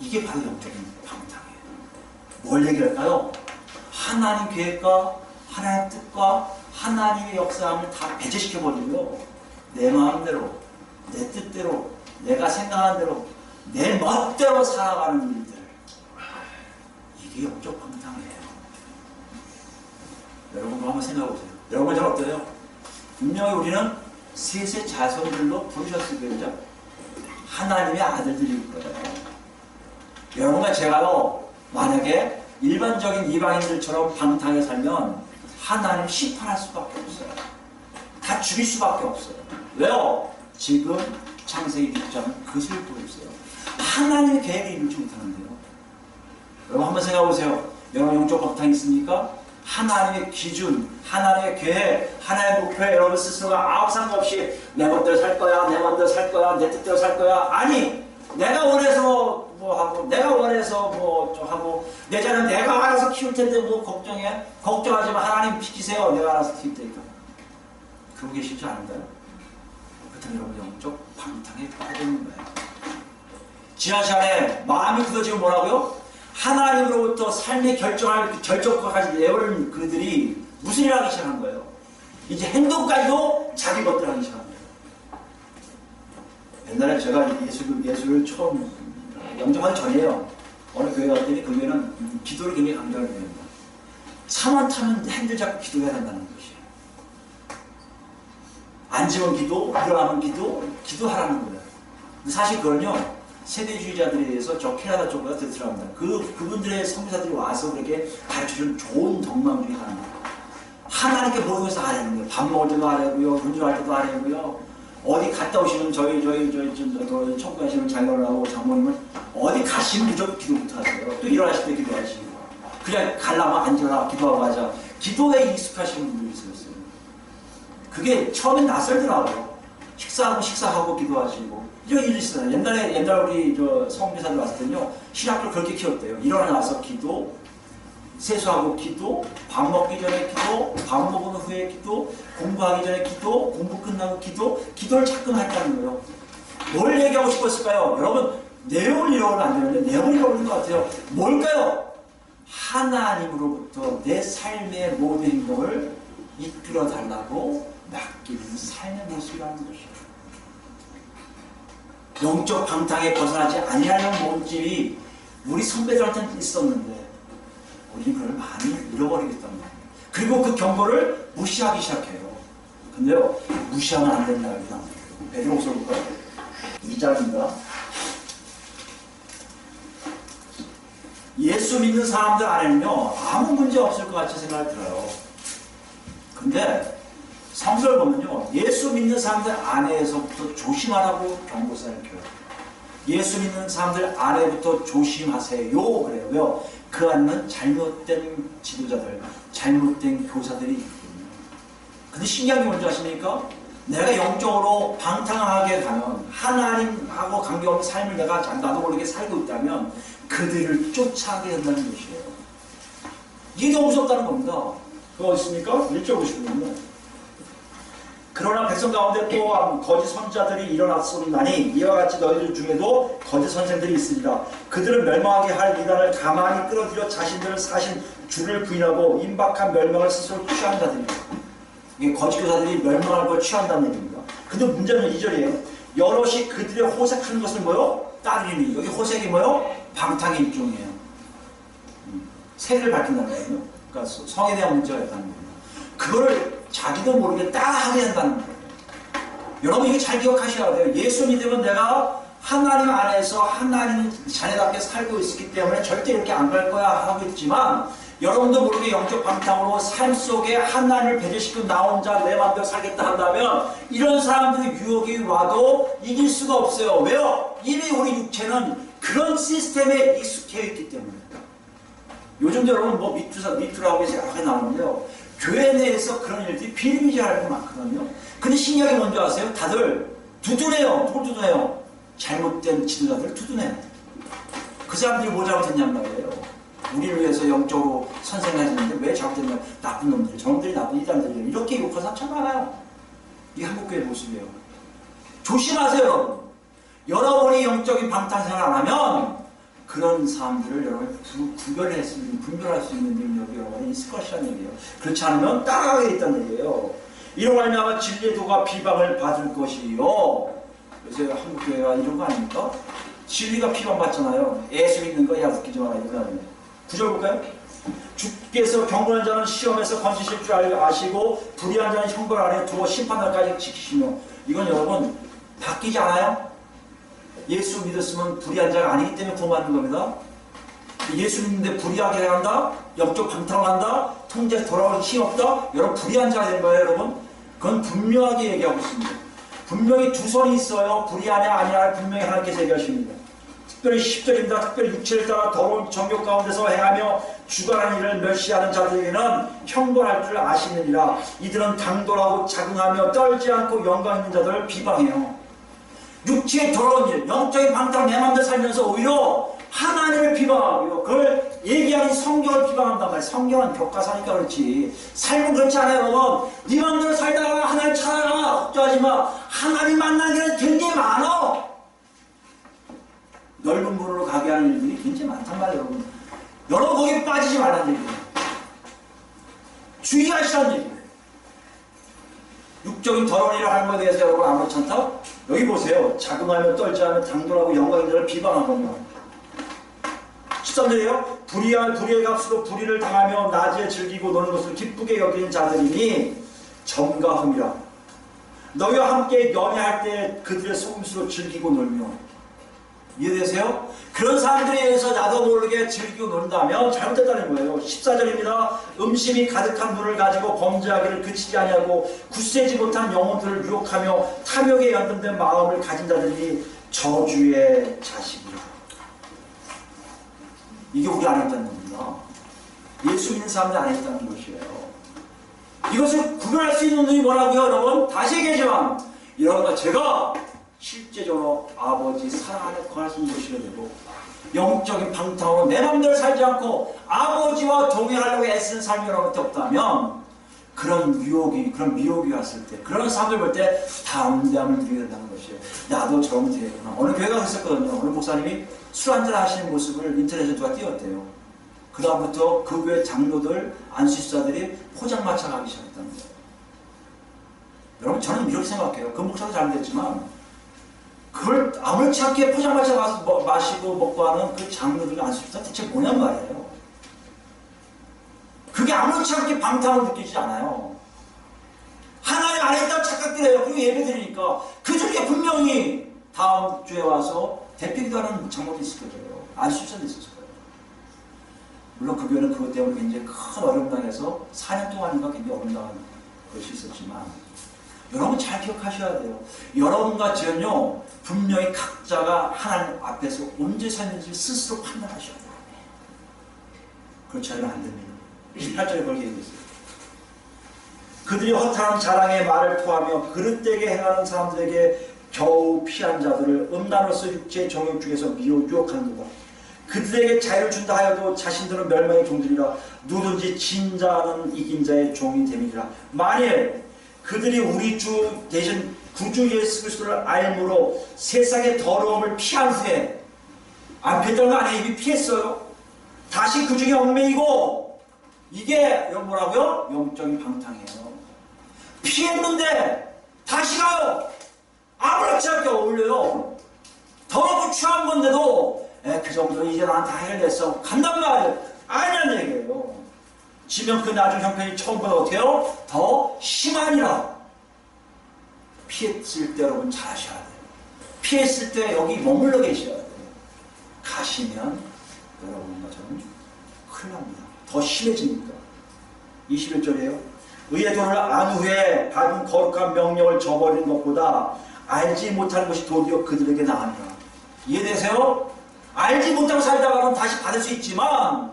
이게 바로 영적인 방탕이에요. 뭘 얘기할까요? 하나님 계획과 하나님의 뜻과 하나님의 역사함을 다 배제시켜버리고요. 내 마음대로, 내 뜻대로, 내가 생각하는 대로, 내 멋대로 살아가는 일들. 이게 영적 방탕이에요. 여러분 한번 생각해 보세요. 여러분 잘 어때요? 분명히 우리는 셋의 자손들로 부르셨을 거죠. 하나님의 아들들일 거예요. 여러분과 제가요, 만약에 일반적인 이방인들처럼 방탕하게 살면 하나님 심판할 수밖에 없어요. 다 죽일 수밖에 없어요. 왜요? 지금 창세기 6장은 그것을 보여주세요. 하나님의 계획을 이루지 못하는데요. 여러분 한번 생각해 보세요. 여러분 영적 방탕이 있습니까? 하나님의 기준, 하나님의 계획, 하나님의 목표에 여러분 스스로가 아무 상관없이 내 멋대로 살 거야, 내 마음대로 살 거야, 내 뜻대로 살 거야. 아니, 내가 원해서 뭐 하고, 내가 원해서 뭐 좀 하고, 내 자는 내가 알아서 키울 텐데 뭐 걱정해? 걱정하지 마. 하나님 비키세요. 내가 알아서 키울 테니까. 그런 게 쉽지 않은가요? 그렇다면 여러분 영적 방탕에 빠지는 거예요. 지난 시간에 마음이 굳어지면 뭐라고요? 하나님으로부터 삶의 결정할 그 결정까지 내버린 그들이 무슨 일을 하기 시작한 거예요? 이제 행동까지도 자기 것들 하기 시작한 거예요. 옛날에 제가 예수를 처음 영접하기 전이에요. 어느 교회 갔더니 그 교회는 기도를 굉장히 강조하는 교회입니다. 차만 타면 핸들 잡고 기도해야 된다는 것이에요. 앉으면 기도, 일어나면 기도, 기도하라는 거예요. 근데 사실 그건요, 세대주의자들에 의해서 저 캐나다 쪽보다 더 들어갑니다. 그분들의 선교사들이 와서 그렇게 가르쳐준 좋은 덕망 중에 하나입니다. 하나님께 모든 것을 하라는 거예요. 밥 먹을 때도 하라고요, 운전할 때도 하라고요. 어디 갔다 오시면 저희 청구하시는 장로하고 장모님은 어디 가시면 무조건 기도부터 하세요. 또 일어나실 때 기도하시고. 그냥 가려면 앉아라, 기도하고 가자. 기도에 익숙하신 분들이 있었어요. 그게 처음엔 낯설더라고요. 식사하고 기도하시고. 이런 일이 있어요. 옛날 우리 성교사들 왔을 때는요, 신학교를 그렇게 키웠대요. 일어나서 기도, 세수하고 기도, 밥 먹기 전에 기도, 밥 먹은 후에 기도, 공부하기 전에 기도, 공부 끝나고 기도, 기도를 자꾸 했다는 거예요. 뭘 얘기하고 싶었을까요? 여러분, 내용을 잃어버리면 안 되는데, 내용을 잃어버린 것 같아요. 뭘까요? 하나님으로부터 내 삶의 모든 행동을 이끌어 달라고 맡기는 삶의 모습이라는 것이에요. 영적 방탕에 벗어나지 아니하는 몸집이 우리 선배들한테는 있었는데 우리는 그걸 많이 잃어버리겠단 말이에요. 그리고 그 경고를 무시하기 시작해요. 근데요, 무시하면 안 된다. 베드로후서 볼까요? 2장입니다. 예수 믿는 사람들 안에는요, 아무 문제 없을 것 같이 생각이 들어요. 근데 성서를 보면요, 예수 믿는 사람들 안에서부터 조심하라고 경고사를 켜요. 예수 믿는 사람들 안에부터 조심하세요. 그래요. 왜요? 그 안에는 잘못된 지도자들, 잘못된 교사들이 있거든요. 근데 신기한 게 뭔지 아십니까? 내가 영적으로 방탕하게 가면, 하나님하고 관계없는 삶을 내가 나도 모르게 살고 있다면 그들을 쫓아가게 된다는 것이에요. 이게 너무 무섭다는 겁니다. 그거 어디 있습니까? 1절 보시면요. 그러나 백성 가운데 또 거짓 선자들이 일어났으니 이와 같이 너희들 중에도 거짓 선생들이 있으리라. 그들은 멸망하게 할 이단을 가만히 끌어들여 자신들을 사신 주를 부인하고 임박한 멸망을 스스로 취한 자들이다. 이게 거짓 교사들이 멸망할 걸 취한다는 얘기입니다. 근데 문제는 2절이에요. 여럿이 그들의 호색하는 것을 뭐요? 따르니. 여기 호색이 뭐요? 방탕의 일종이에요. 색을 밝힌다는 거예요. 그러니까 성에 대한 문제가 있다는 거예요. 그거를 자기도 모르게 따라하게 한다는 거예요. 여러분 이거 잘 기억하셔야 돼요. 예수 믿으면 내가 하나님 안에서 하나님 자녀답게 살고 있기 때문에 절대 이렇게 안 갈 거야 하고 있지만 여러분도 모르게 영적 방탕으로 삶 속에 하나님을 배제시키고 나 혼자 내 마음대로 살겠다 한다면 이런 사람들이 유혹이 와도 이길 수가 없어요. 왜요? 이미 우리 육체는 그런 시스템에 익숙해 있기 때문에. 요즘도 여러분 뭐 미투라고 해서 여러 가지 나오는데요. 교회 내에서 그런 일들이 비일비재할 게 많거든요. 근데 신기하게 뭔지 아세요? 다들 두둔해요. 누굴 두둔해요? 잘못된 지도자들을 두둔해요. 그 사람들이 뭐 잘못했냔 말이에요. 우리를 위해서 영적으로 선생해주는데 왜 잘못했냐? 나쁜 놈들, 저놈들이 나쁜 이단들이에요. 이렇게 욕하는 사람 참 많아요. 이게 한국교회 모습이에요. 조심하세요, 여러분. 여러분이 영적인 방탄생활을 안 하면 그런 사람들을 여러분 분별할 수 있는 능력이 여러분이 있을 것이라는 얘기예요. 그렇지 않으면 따라가게 있다는 얘기예요. 이로 말미암아 진리의 도가 비방을 받을 것이요. 요새 한국교회가 이런 거 아닙니까? 진리가 비방받잖아요. 예수 믿는 거 야 웃기지 마라 이거 아니에요. 9절 볼까요? 주께서 경건한 자는 시험에서 건지실 줄 아시고 불의한 자는 형벌 아래 두어 심판날까지 지키시며. 이건 여러분 바뀌지 않아요? 예수 믿었으면 불의한 자가 아니기 때문에 구원받는 겁니다. 예수 믿는데 불의하게 한다? 영적 방탕을 한다? 통제해서 돌아올 힘이 없다? 여러분 불의한 자가 된 거예요, 여러분? 그건 분명하게 얘기하고 있습니다. 분명히 두 손이 있어요. 불의하냐 아니냐를 분명히 하나님께서 얘기하십니다. 특별히 10절입니다. 특별히 육체를 따라 더러운 정욕 가운데서 행하며 주관하는 일을 멸시하는 자들에게는 형벌할 줄 아시느니라. 이들은 당돌하고 자긍하며 떨지 않고 영광 있는 자들을 비방해요. 육체의 더러운 일, 영적인 방탕 내 맘대로 살면서 오히려 하나님을 비방하고요. 그걸 얘기하는 성경을 비방한단 말이에요. 성경은 교과서니까 그렇지. 삶은 그렇지 않아요, 여러분. 네 맘대로 살다가 하나님 찾아가. 걱정하지 마. 하나님 만나는 게 굉장히 많아. 넓은 문으로 가게 하는 일들이 굉장히 많단 말이에요, 여러분. 여러분 거기에 빠지지 말라는 얘기예요. 주의하시라는 얘기예요. 육적인 더러운 일을 하는 것에 대해서 여러분 아무렇지 않다? 여기 보세요. 자긍하며 떨지 않으며 당돌하고 영광인 자를 비방하거든요. 13절이에요. 불의의 값으로 불의를 당하며 낮에 즐기고 노는 것을 기쁘게 여기는 자들이니 점가흠이라. 너희와 함께 연애할 때 그들의 속임수로 즐기고 놀며. 이해되세요? 그런 사람들에 의해서 나도 모르게 즐기고 논다면 잘못됐다는 거예요. 14절입니다. 음심이 가득한 눈을 가지고 범죄하기를 그치지 아니하고 굳세지 못한 영혼들을 유혹하며 탐욕에 연동된 마음을 가진 자들이 저주의 자식이라. 이게 우리 안에 있다는 겁니다. 예수 믿는 사람들 안에 있다는 것이에요. 이것을 구별할 수 있는 눈이 뭐라고요, 여러분? 다시 얘기하지만 여러분과 제가 실제적으로 아버지 사랑 안에 거할 수 있는 것이게 되고 영적인 방탕으로 내 마음대로 살지 않고 아버지와 동행하려고 애쓰는 삶이 여러분한테 없다면 그런 유혹이, 그런 미혹이 왔을 때 그런 사람들 볼 때 담대함을 드리게 된다는 것이에요. 나도 저러면 되겠구나. 어느 교회가 그랬었거든요. 어느 목사님이 술 한잔 하시는 모습을 인터넷에 누가 띄웠대요. 그 다음부터 그 교회 장로들, 안수집사들이 포장마차 가기 시작했다는 거예요. 여러분 저는 이렇게 생각해요. 그 목사도 잘못했지만 그걸 아무렇지 않게 포장마차 가서 마시고 먹고 하는 그 장로들과 안수집사 대체 뭐냔 말이에요. 그게 아무렇지 않게 방탕을 느끼지 않아요. 하나님 안에 있다고 착각들해요. 그리고 예배드리니까 그 중에 분명히 다음 주에 와서 대피기도 하는 장로도 있을 거예요. 안수집사도 있었을 거예요. 물론 그 교회는 그것 때문에 굉장히 큰 어려움 당해서 4년 동안인가 굉장히 어려움 당한 것이 있었지만 여러분 잘 기억하셔야 돼요. 여러분과 저는요 분명히 각자가 하나님 앞에서 언제 섰는지 스스로 판단하셔야 돼요. 그렇지 않으면 안 됩니다. 18절에 그렇게 얘기했어요. 그들이 허탄한 자랑의 말을 토하며 그릇되게 행하는 사람들에게 겨우 피한 자들을 음란으로서 육체의 정욕 중에서 미워 유혹하는 것. 그들에게 자유를 준다 하여도 자신들은 멸망의 종들이라 누구든지 진 자는 이긴 자의 종이 됨이니라. 만일 그들이 우리 주 대신 구주 예수 그리스도를 알므로 세상의 더러움을 피한 후에 안 피했다는 거 아니에요? 이미 피했어요. 다시 그 중에 얽매이고 이게 뭐라고요? 영적인 방탕이에요. 피했는데 다시 가요. 아무렇지 않게 어울려요. 더럽고 취한 건데도 그 정도는 이제 난 다 해결됐어 간단 말이에요. 아니란 얘기예요. 지면 그 나중 형편이 처음보다 어떻게 해요? 더 심하니라. 피했을 때 여러분 잘 하셔야 돼요. 피했을 때 여기 머물러 계셔야 돼요. 가시면 여러분과 저는 큰일 납니다. 더 심해지니까. 21절이에요. 의의 도를 안 후에 받은 거룩한 명령을 저버리는 것보다 알지 못하는 것이 도리어 그들에게 나으니라. 이해되세요? 알지 못하고 살다가는 다시 받을 수 있지만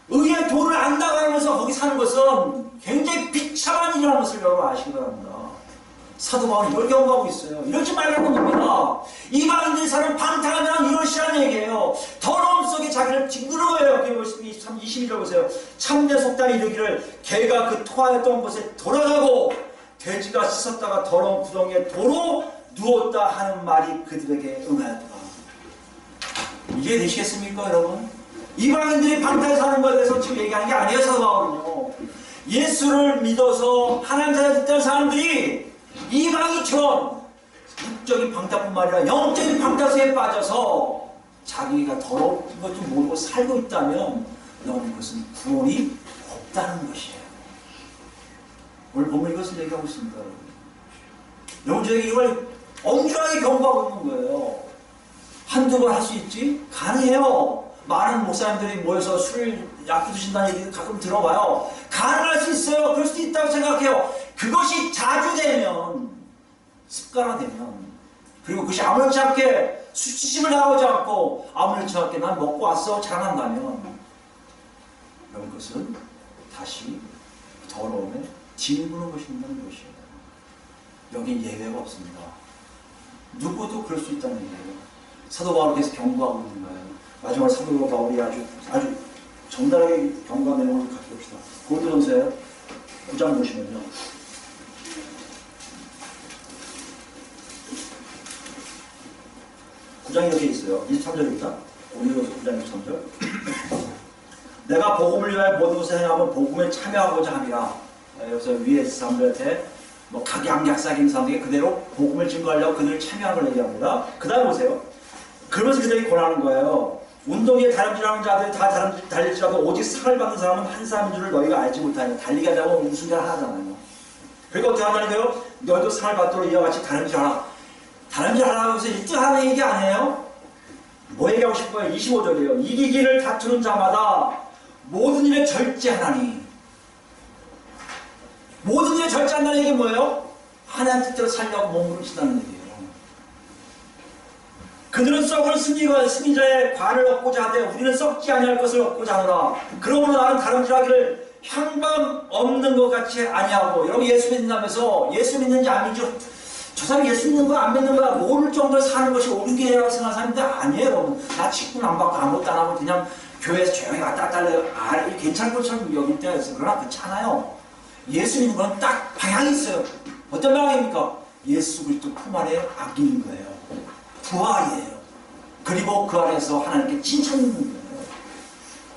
의의 도를 안다가면서 거기 사는 것은 굉장히 비참한 일이라는 것을 여러분 아시기 바랍니다. 사도 바울은 이걸 경고하고 있어요. 이러지 말라는 겁니다. 이방인들이 사는 방탕하면 이러시라는 얘기예요. 더러움 속에 자기를 뒹굴어요. 22절 보세요. 참된 속담이 이르기를 개가 그 토하였던 곳에 돌아가고 돼지가 씻었다가 더러운 구덩이에 도로 누웠다 하는 말이 그들에게 응하였다. 이게 되시겠습니까 여러분? 이방인들이 방탕에 사는 것에 대해서 지금 얘기하는 게 아니에요. 사도 바울은요. 예수를 믿어서 하나님 자녀 됐다는 사람들이 이방인처럼 육적인 방탕뿐만 아니라 영적인 방탕에 빠져서 자기가 더러운 것 좀 모르고 살고 있다면 여러분 그것은 구원이 없다는 것이에요. 오늘 보면 이것을 얘기하고 있습니다. 여러분 저에게 이걸 엄중하게 경고하고 있는 거예요. 한두 번 할 수 있지? 가능해요. 많은 목사님들이 모여서 술을 약주 드신다는 얘기를 가끔 들어봐요. 가능할 수 있어요. 그럴 수도 있다고 생각해요. 그것이 자주 되면, 습관화되면, 그리고 그것이 아무렇지 않게 수치심을 나오지 않고 아무렇지 않게 난 먹고 왔어 자랑한다면 그런 것은 다시 더러움에 짓누르는 것이라는 것이에요. 여긴 예외가 없습니다. 누구도 그럴 수 있다는 얘기예요. 사도 바울께서 경고하고 있는 거예요. 마지막 사도 바울이 아주 정당하게 경고한 내용을 같이 봅시다. 고린도전서 9장 보시면요. 9장 이렇게 있어요. 23절입니다. 고린도전서 9장 23절. 내가 복음을 위하여 모든 것을 행하면 복음에 참여하고자 함이라. 여기서 위에 사람들한테 뭐 각양약사긴 사람들에게 그대로 복음을 증거하려고 그들을 참여한 걸 얘기합니다. 그 다음 보세요. 그러면서 그들이 권하는 거예요. 운동에 다름질하는 자들이 다 달릴지라도 오직 상을 받는 사람은 한 사람인 줄을 너희가 알지 못하냐. 달리게 하자고 우승자를 하잖아요. 그리고 어떻게 한다는 거예요? 너희도 상을 받도록 이와 같이 다름질하라. 다름질하라고 해서 1등 하는 얘기 아니에요? 뭐 얘기하고 싶어요? 25절이에요. 이기기를 다투는 자마다 모든 일에 절제하나니. 모든 일에 절제한다는 얘기는 뭐예요? 하나님 뜻대로 살려고 몸부림친다는 얘기예요. 그들은 썩을 승리자의 과를 얻고자 하되 우리는 썩지 아니할 것을 얻고자 하노라. 그러므로 나는 다름질하기를 향방 없는 것 같이 아니하고. 여러분 예수 믿는다면서 예수 믿는지 안 믿는지 저 사람이 예수 믿는 거야 안 믿는 거야 모를 정도로 사는 것이 옳은 길이라고 생각하는 사람인데 아니에요. 여러분. 나 직분 안 받고 아무것도 안 하고 그냥 교회에서 조용히 왔다 갔다 하려 괜찮은 것처럼 여길 때가 있어요. 그러나 그렇지 않아요. 예수 믿는 건 딱 방향이 있어요. 어떤 방향입니까? 예수 그리스도 품 안에 안기는 거예요. 부활이에요. 그리고 그 안에서 하나님께 칭찬받는 거예요.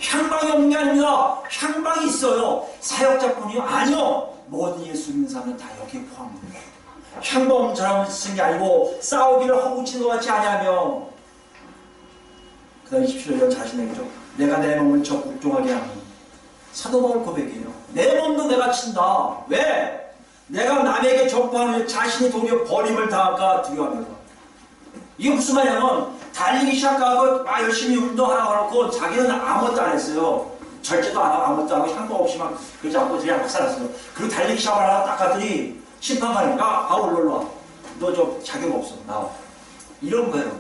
향방이 없는 게 아닙니다. 향방이 있어요. 사역자뿐이요? 아니요. 모든 예수 믿는 사람은 다 여기에 포함됩니다. 향방 없는 사람은 쓰는 게 아니고 싸우기를 허구치는 것 같이 아니하며 그 다음 27절 자신에게죠. 내가 내 몸을 적국종하게 하는 사도 바울 고백이에요. 내 몸도 내가 친다. 왜? 내가 남에게 전파하는 자신이 도리어 버림을 당할까 두려워합니다. 이게 무슨 말이냐면 달리기 시작하고 열심히 운동하라고 하고 자기는 아무것도 안 했어요. 절제도 안 하고 아무것도 안 하고 향방 없이 막 그러지 않고 그냥 막 살았어요. 그리고 달리기 시작을 하다가 딱 갔더니 심판관이니까 올라 와. 너 저 자격 없어. 나와. 이런 거예요.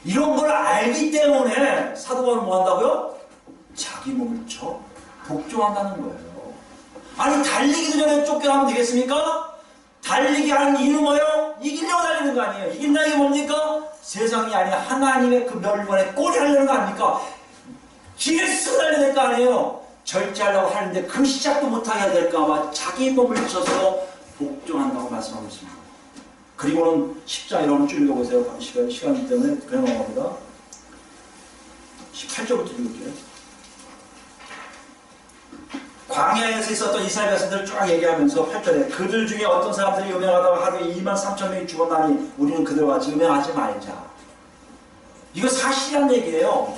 이런 걸 알기 때문에 사도 바울은 뭐 한다고요? 자기 몸을 쳐 복종한다는 거예요. 아니 달리기도 전에 쫓겨나면 되겠습니까? 달리기 하는 이유는 뭐예요? 이기려고 달리는 거 아니에요. 이긴다는 게 뭡니까? 세상이 아니라 하나님의 그 멸관에 꼬리 하려는 거 아닙니까? 길을 쓰고 달려야 될 거 아니에요. 절제하려고 하는데 그 시작도 못하게 해야 될까 봐 자기 몸을 쳐서 복종한다고 말씀하고 있습니다. 그리고는 10장 여러분 쭉 읽어보세요. 시간 때문에 그냥 넘어갑니다. 18절부터 읽을게요. 광야에서 있었던 이스라엘 백성들을 쭉 얘기하면서 8절에 그들 중에 어떤 사람들이 음행하다가 하루에 23,000명이 죽었나니 우리는 그들과 같이 음행하지 말자. 이거 사실이란 얘기예요.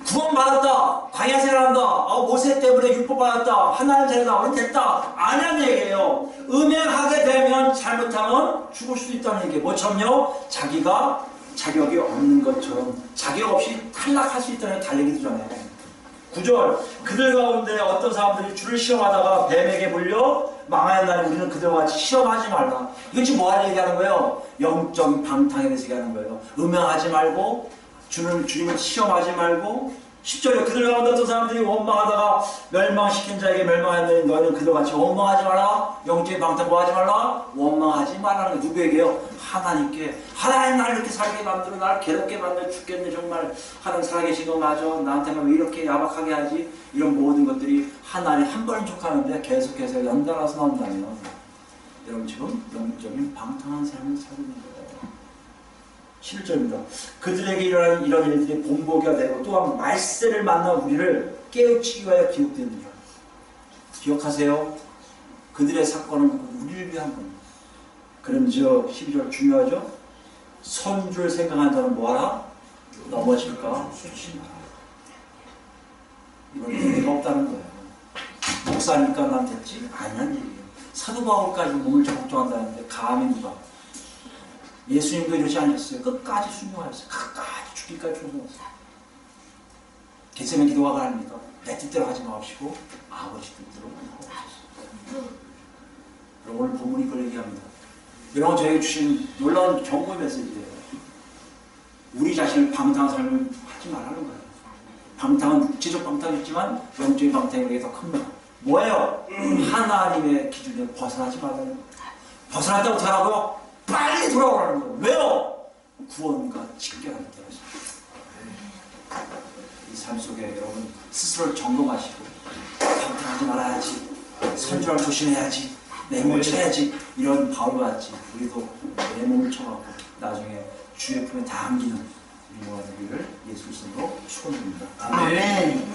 구원받았다. 광야 생활한다. 모세 때문에 율법 받았다. 하나님 자리다. 우리 됐다. 아니란 얘기예요. 음행하게 되면 잘못하면 죽을 수도 있다는 얘기예요. 뭐처럼요? 자기가 자격이 없는 것처럼 자격 없이 탈락할 수 있다는 달리기도 전에 9절 그들 가운데 어떤 사람들이 주를 시험하다가 뱀에게 물려 망하였나니 우리는 그들과 같이 시험하지 말라. 이건 지금 뭐하는 얘기하는 거예요? 영적인 방탕에 대해서 얘기하는 거예요. 음행하지 말고 주님을 시험하지 말고 10절에 그들 가운데 어떤 사람들이 원망하다가 멸망시킨 자에게 멸망하였느니 너희는 그들과 같이 원망하지 마라. 영적인 방탕 뭐 하지 말라? 원망하지 말라는 거 누구에게요? 하나님께. 하나님 나를 이렇게 살게 만들어 나를 괴롭게 만들어 죽겠네 정말 하나님 살아계신 거 맞아. 나한테만 왜 이렇게 야박하게 하지? 이런 모든 것들이 하나님 한 번은 족하는데 계속해서 연달아서 나온다면 여러분 지금 영적인 방탕한 삶을 살고 있는 거예요. 11절입니다. 그들에게 일어나는 이런 일들이 본보기가 되고 또한 말세를 만나 우리를 깨우치기 위하여 기록되느니라. 기억하세요. 그들의 사건은 우리를 위한 겁니다. 그럼 저 12절 중요하죠? 선주를 생각하는 자는 뭐하라? 넘어질까? 수치마라. 이건 은혜가 없다는 거예요. 목사니까 난 됐지? 아니란 얘기예요. 사도 바울까지 몸을 복종한다는데 감히 누가? 예수님도 이러지 않으셨어요. 끝까지 순종하셨어요. 끝까지 죽기까지 충성했어요. 겟세마네 기도가 아닙니까? 내 뜻대로 하지 마옵시고 아버지 뜻대로 하옵소서. 여러분 오늘 본문이 그걸 얘기합니다. 여러분 저에게 주신 놀라운 경고의 메시지예요. 우리 자신을 방탕한 삶을 하지 말라는 거예요. 방탕은 육체적 방탕이 있지만 영적인 방탕이 우리에게 더 큽니다. 뭐예요? 하나님의 기준에 벗어나지 말라는 거예요. 벗어났다고 어떡하라고요? 빨리 돌아오라는 거예요. 왜요? 구원과 직결하기 때문에. 이 삶 속에 여러분 스스로를 점검하시고 방탕하지 말아야지, 선주를 조심해야지, 내 몸을 쳐야지, 이런 바울과 같이 우리도 내 몸을 쳐갖고 나중에 주의 품에 다 안기는 우리 모두가 되기를 예수 그리스도로 축원드립니다. 아멘.